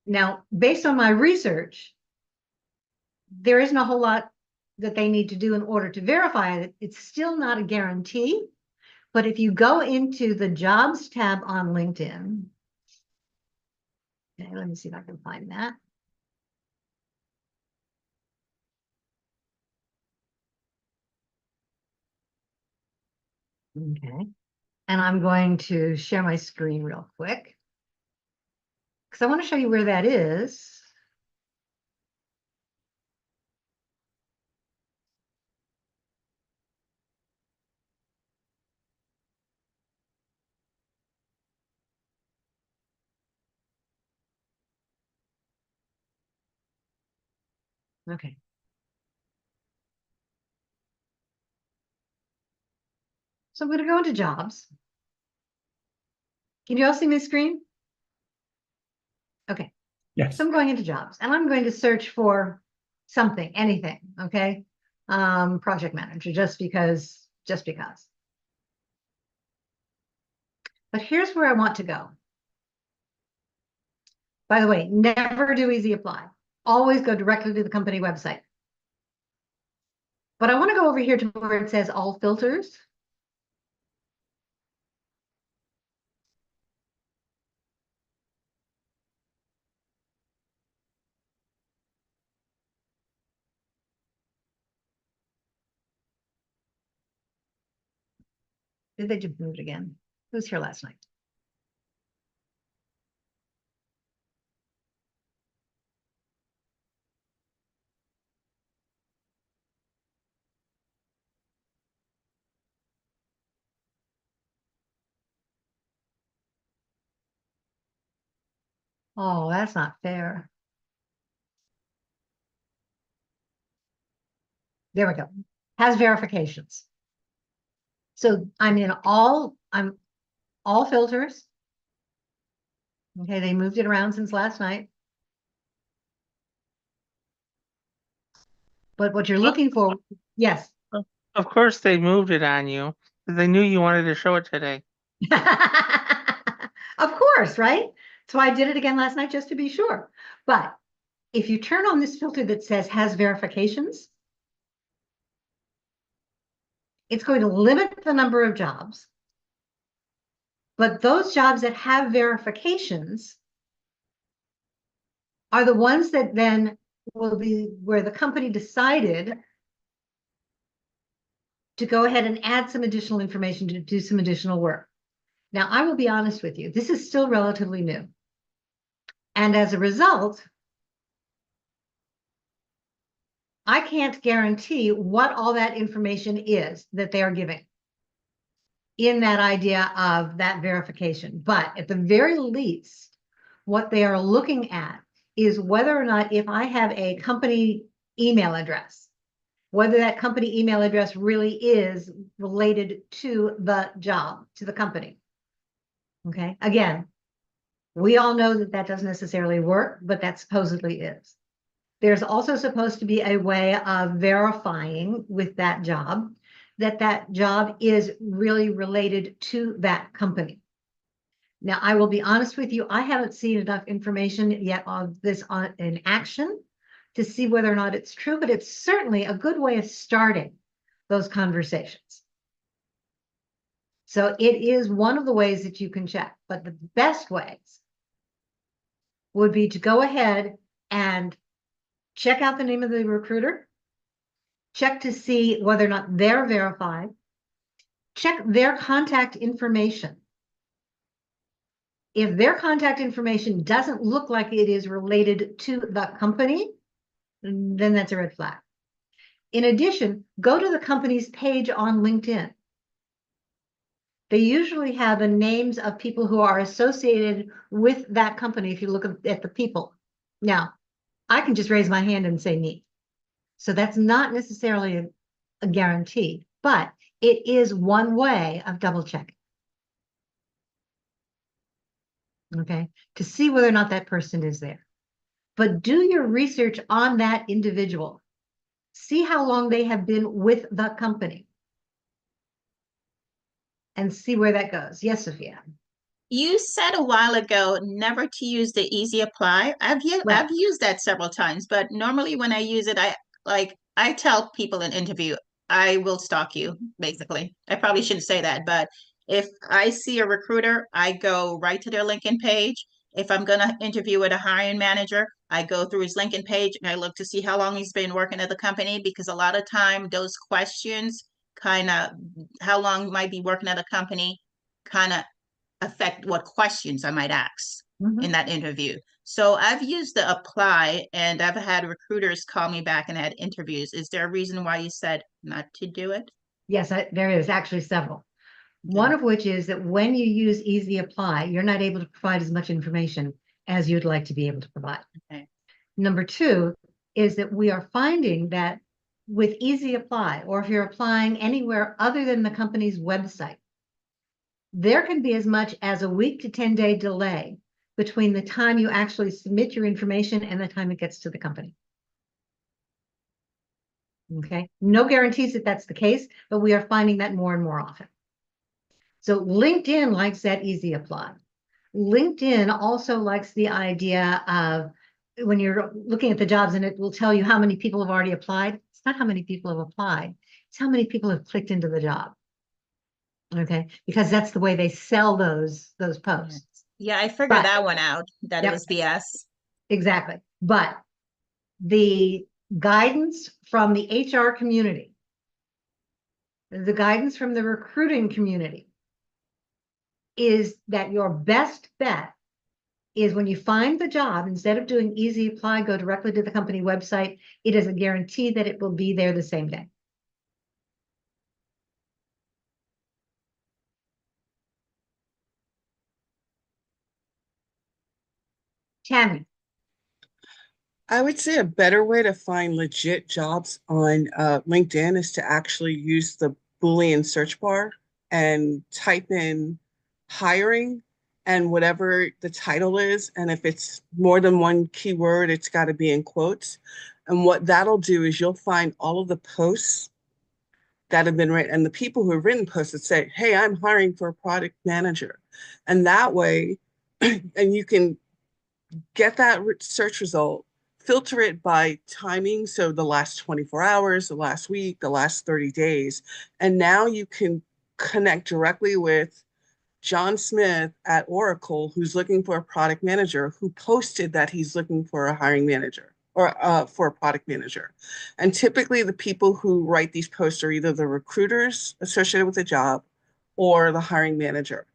Now, based on my research, there isn't a whole lot that they need to do in order to verify it. It's still not a guarantee. But if you go into the jobs tab on LinkedIn, okay, let me see if I can find that. Okay. And I'm going to share my screen real quick because I want to show you where that is. Okay. So I'm going to go into jobs. Can you all see my screen? Okay. Yes. So I'm going into jobs and I'm going to search for something, anything. Okay. Project manager, just because. But here's where I want to go. By the way, never do easy apply. Always go directly to the company website. But I want to go over here to where it says all filters. Did they just move it again? Who was here last night? Oh, that's not fair. There we go. Has verifications. So I'm all filters. Okay, they moved it around since last night. But what you're looking for, yes. Of course, they moved it on you because they knew you wanted to show it today. Of course, right? So I did it again last night just to be sure. But if you turn on this filter that says has verifications, it's going to limit the number of jobs. But those jobs that have verifications are the ones that then will be where the company decided to go ahead and add some additional information to do some additional work. Now, I will be honest with you, this is still relatively new. And as a result, I can't guarantee what all that information is that they are giving in that idea of that verification. But at the very least, what they are looking at is whether or not if I have a company email address, whether that company email address really is related to the job, to the company. Okay, again, we all know that that doesn't necessarily work, but that supposedly is. There's also supposed to be a way of verifying with that job that that job is really related to that company. Now, I will be honest with you, I haven't seen enough information yet on this in action to see whether or not it's true, but it's certainly a good way of starting those conversations. So it is one of the ways that you can check, but the best ways would be to go ahead and check out the name of the recruiter, check to see whether or not they're verified, check their contact information. If their contact information doesn't look like it is related to the company, then that's a red flag. In addition, go to the company's page on LinkedIn. They usually have the names of people who are associated with that company if you look at the people. Now, I can just raise my hand and say me. So that's not necessarily a guarantee, but it is one way of double checking. Okay, to see whether or not that person is there. But do your research on that individual. See how long they have been with the company. And see where that goes. Yes, Sophia. You said a while ago never to use the Easy Apply. I've used that several times, but normally when I use it, I tell people in interview, I will stalk you, basically. I probably shouldn't say that, but if I see a recruiter, I go right to their LinkedIn page. If I'm going to interview with a hiring manager, I go through his LinkedIn page and I look to see how long he's been working at the company, because a lot of time those questions kind of how long might be working at a company kind of affect what questions I might ask in that interview. So I've used the Apply and I've had recruiters call me back and had interviews. Is there a reason why you said not to do it? Yes, there is actually several. One of which is that when you use Easy Apply, you're not able to provide as much information as you'd like to be able to provide. Okay. Number two is that we are finding that with Easy Apply, or if you're applying anywhere other than the company's website, there can be as much as a week to 10-day delay between the time you actually submit your information and the time it gets to the company. Okay, no guarantees that that's the case, but we are finding that more and more often. So LinkedIn likes that Easy Apply. LinkedIn also likes the idea of when you're looking at the jobs and it will tell you how many people have already applied. It's not how many people have applied. It's how many people have clicked into the job. Okay, because that's the way they sell those posts. Yeah, I figured But- that one out, that Yep. it was BS. Exactly. But the guidance from the HR community, the guidance from the recruiting community is that your best bet is when you find the job, instead of doing easy apply, go directly to the company website. It is a guarantee that it will be there the same day. Tammy, I would say a better way to find legit jobs on LinkedIn is to actually use the Boolean search bar and type in hiring and whatever the title is. And if it's more than one keyword, it's got to be in quotes. And what that'll do is you'll find all of the posts that have been written and the people who have written posts that say, hey, I'm hiring for a product manager. And that way, and you can get that search result, filter it by timing. So the last 24 hours, the last week, the last 30 days. And now you can connect directly with John Smith at Oracle, who's looking for a product manager, who posted that he's looking for a hiring manager or for a product manager. And typically the people who write these posts are either the recruiters associated with the job or the hiring manager.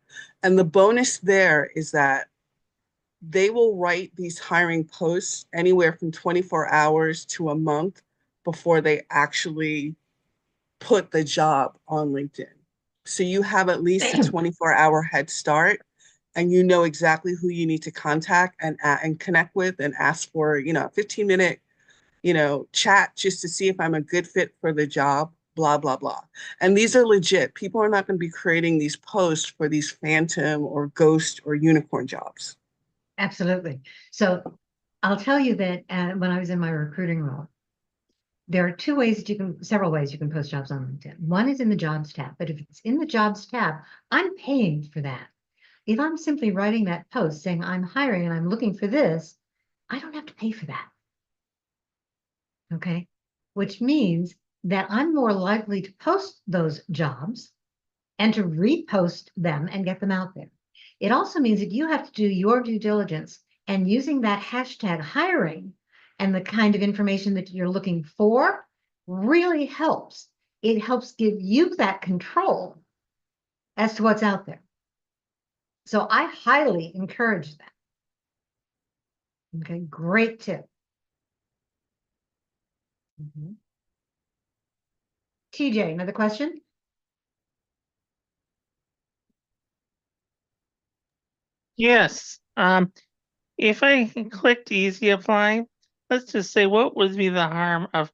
And the bonus there is that they will write these hiring posts anywhere from 24 hours to a month before they actually put the job on LinkedIn. So you have at least a 24-hour head start, and you know exactly who you need to contact and connect with and ask for, a 15-minute, chat just to see if I'm a good fit for the job, blah, blah, blah. And these are legit. People are not going to be creating these posts for these phantom or ghost or unicorn jobs. absolutely. So I'll tell you that when I was in my recruiting role, there are several ways you can post jobs on LinkedIn. One is in the jobs tab, but if it's in the jobs tab, I'm paying for that. If I'm simply writing that post saying I'm hiring and I'm looking for this, I don't have to pay for that. Okay, which means that I'm more likely to post those jobs and to repost them and get them out there. It also means that you have to do your due diligence, and using that hashtag hiring and the kind of information that you're looking for really helps. It helps give you that control as to what's out there. So I highly encourage that. Okay, great tip. TJ, another question? Yes. If I clicked easy apply, let's just say what would be the harm of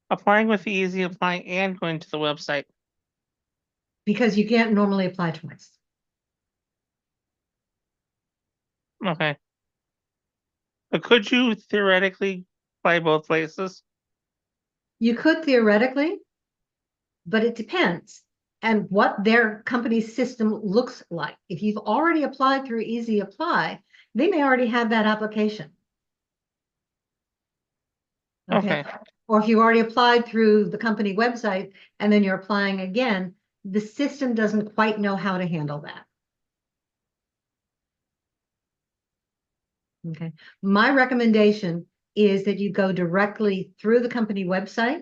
applying with the easy apply and going to the website? Because you can't normally apply twice. Okay. But could you theoretically apply both places? You could theoretically, but it depends and what their company's system looks like. If you've already applied through Easy Apply, they may already have that application. Okay. Or if you already applied through the company website and then you're applying again, the system doesn't quite know how to handle that. Okay. My recommendation is that you go directly through the company website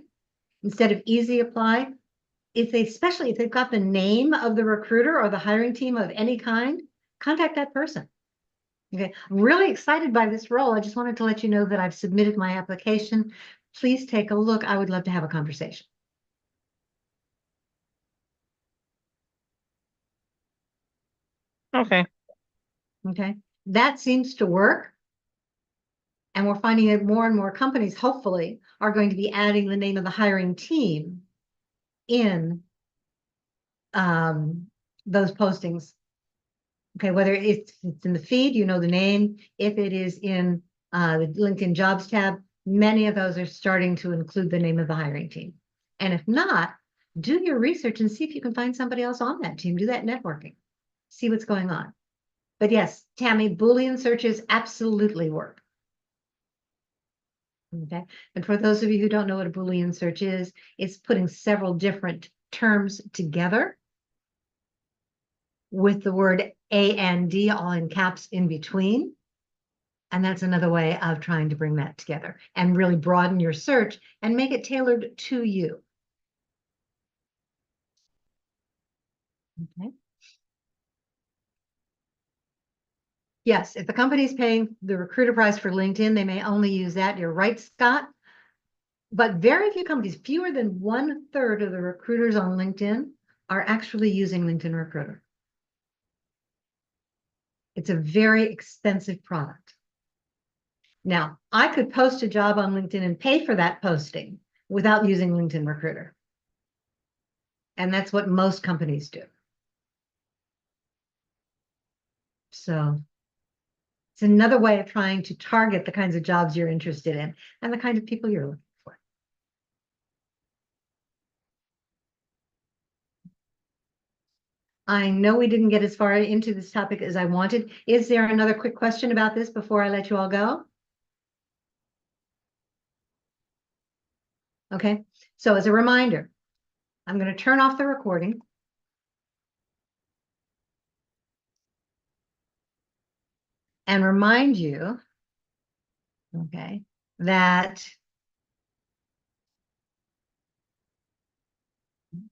instead of Easy Apply. Especially if they've got the name of the recruiter or the hiring team of any kind, contact that person. Okay, I'm really excited by this role. I just wanted to let you know that I've submitted my application. Please take a look. I would love to have a conversation. Okay. Okay, that seems to work. And we're finding that more and more companies, hopefully, are going to be adding the name of the hiring team in those postings. Okay, whether it's in the feed, you know the name. If it is in the LinkedIn Jobs tab, many of those are starting to include the name of the hiring team. And if not, do your research and see if you can find somebody else on that team. Do that networking. See what's going on. But yes, Tammy, Boolean searches absolutely work. Okay, and for those of you who don't know what a Boolean search is, it's putting several different terms together with the word A and D all in caps in between. And that's another way of trying to bring that together and really broaden your search and make it tailored to you. Okay. Yes, if the company's paying the recruiter price for LinkedIn, they may only use that. You're right, Scott. But very few companies, fewer than 1/3 of the recruiters on LinkedIn are actually using LinkedIn Recruiter. It's a very expensive product. Now, I could post a job on LinkedIn and pay for that posting without using LinkedIn Recruiter. And that's what most companies do. So it's another way of trying to target the kinds of jobs you're interested in and the kind of people you're looking for. I know we didn't get as far into this topic as I wanted. Is there another quick question about this before I let you all go? Okay, so as a reminder, I'm going to turn off the recording. And remind you, okay, that,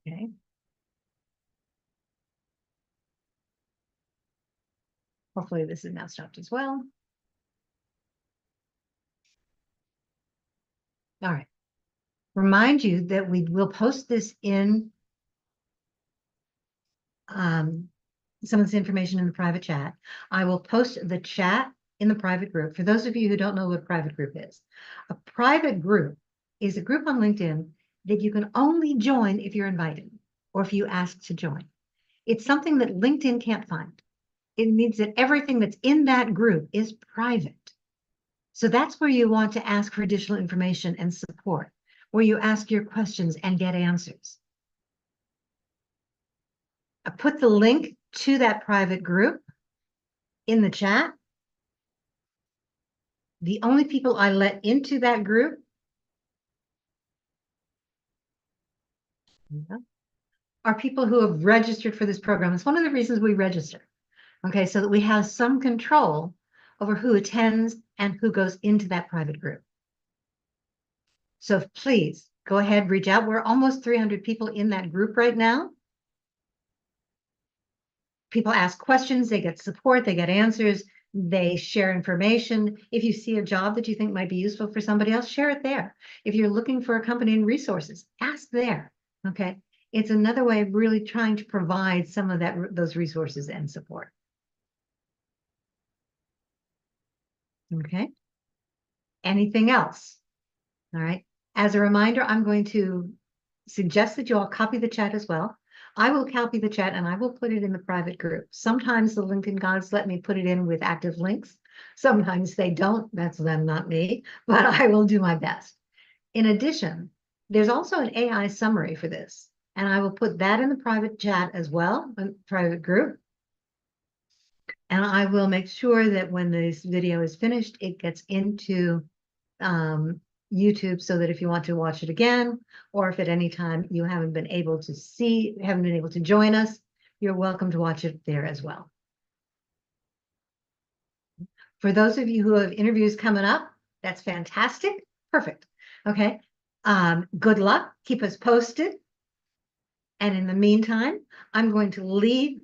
okay. Hopefully this is now stopped as well. All right. Remind you that we will post this in some of this information in the private chat. I will post the chat in the private group. For those of you who don't know what a private group is, a private group is a group on LinkedIn that you can only join if you're invited or if you ask to join. It's something that LinkedIn can't find. It means that everything that's in that group is private. So that's where you want to ask for additional information and support, where you ask your questions and get answers. I put the link to that private group in the chat. The only people I let into that group are people who have registered for this program. It's one of the reasons we register. Okay, so that we have some control over who attends and who goes into that private group. So please go ahead, reach out. We're almost 300 people in that group right now. People ask questions, they get support, they get answers, they share information. If you see a job that you think might be useful for somebody else, share it there. If you're looking for accompanying resources, ask there. Okay, it's another way of really trying to provide some of those resources and support. Okay. Anything else? All right. As a reminder, I'm going to suggest that you all copy the chat as well. I will copy the chat and I will put it in the private group. Sometimes the LinkedIn gods let me put it in with active links. Sometimes they don't. That's them, not me, but I will do my best. In addition, there's also an AI summary for this, and I will put that in the private chat as well, in the private group. And I will make sure that when this video is finished, it gets into YouTube so that if you want to watch it again, or if at any time you haven't been able to join us, you're welcome to watch it there as well. For those of you who have interviews coming up, that's fantastic. Perfect. Okay. Good luck. Keep us posted. And in the meantime, I'm going to leave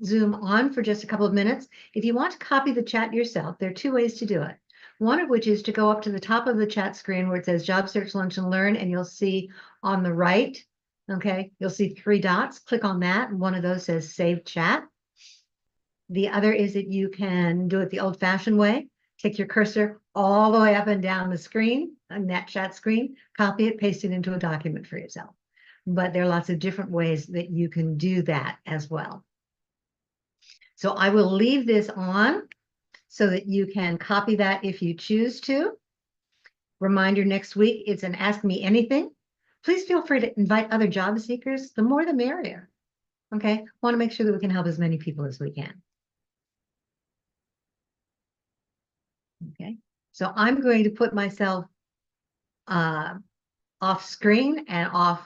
Zoom on for just a couple of minutes. If you want to copy the chat yourself, there are two ways to do it. One of which is to go up to the top of the chat screen where it says Job Search Lunch and Learn, and you'll see on the right, okay, you'll see 3 dots. Click on that, and one of those says Save Chat. The other is that you can do it the old-fashioned way. Take your cursor all the way up and down the screen, on that chat screen, copy it, paste it into a document for yourself. But there are lots of different ways that you can do that as well. So I will leave this on so that you can copy that if you choose to. Reminder, next week, it's an Ask Me Anything. Please feel free to invite other job seekers. The more, the merrier. Okay, want to make sure that we can help as many people as we can. Okay, so I'm going to put myself off screen and off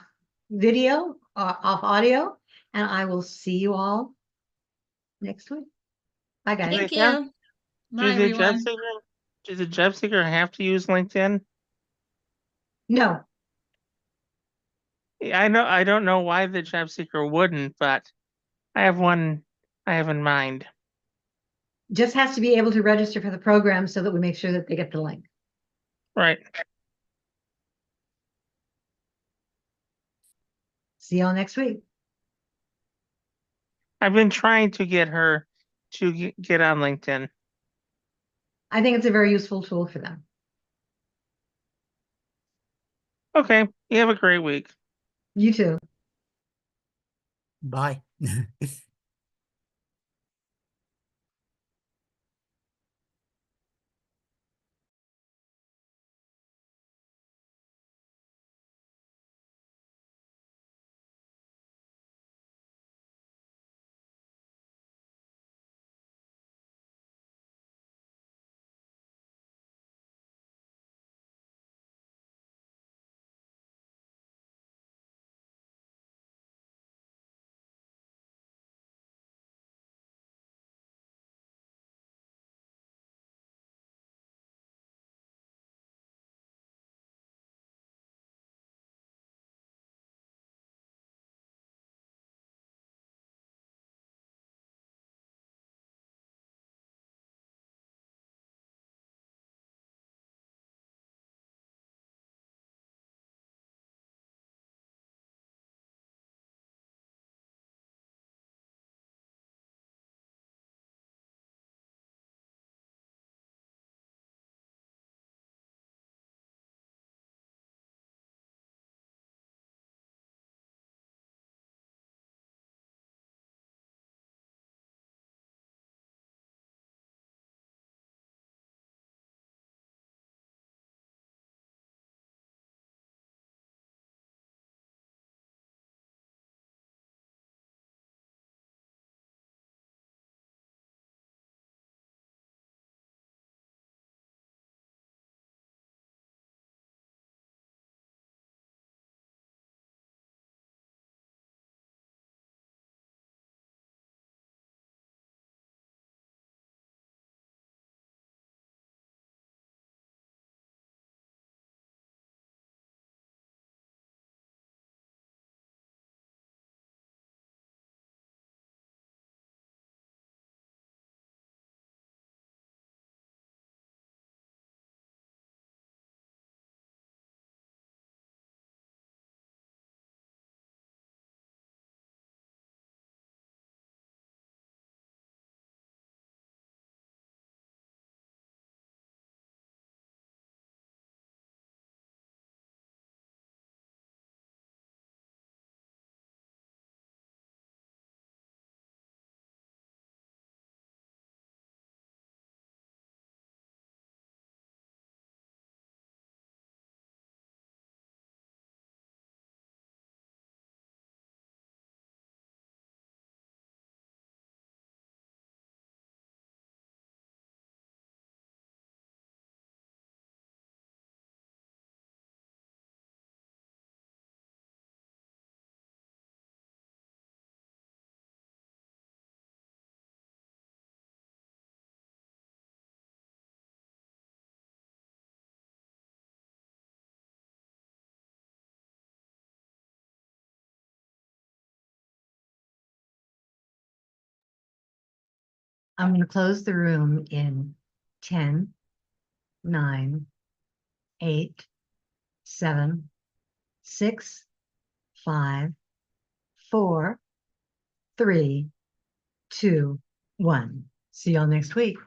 video, off audio, and I will see you all next week. Bye, guys. Thank Yeah. you. Bye, everyone. Does a job seeker have to use LinkedIn? No, I don't know why the job seeker wouldn't, but I have one I have in mind. just has to be able to register for the program so that we make sure that they get the link. Right. See y'all next week. I've been trying to get her to get on LinkedIn. I think it's a very useful tool for them. Okay. You have a great week. You too. Bye. I'm going to close the room in 10, 9, 8, 7, 6, 5, 4, 3, 2, 1. See y'all next week.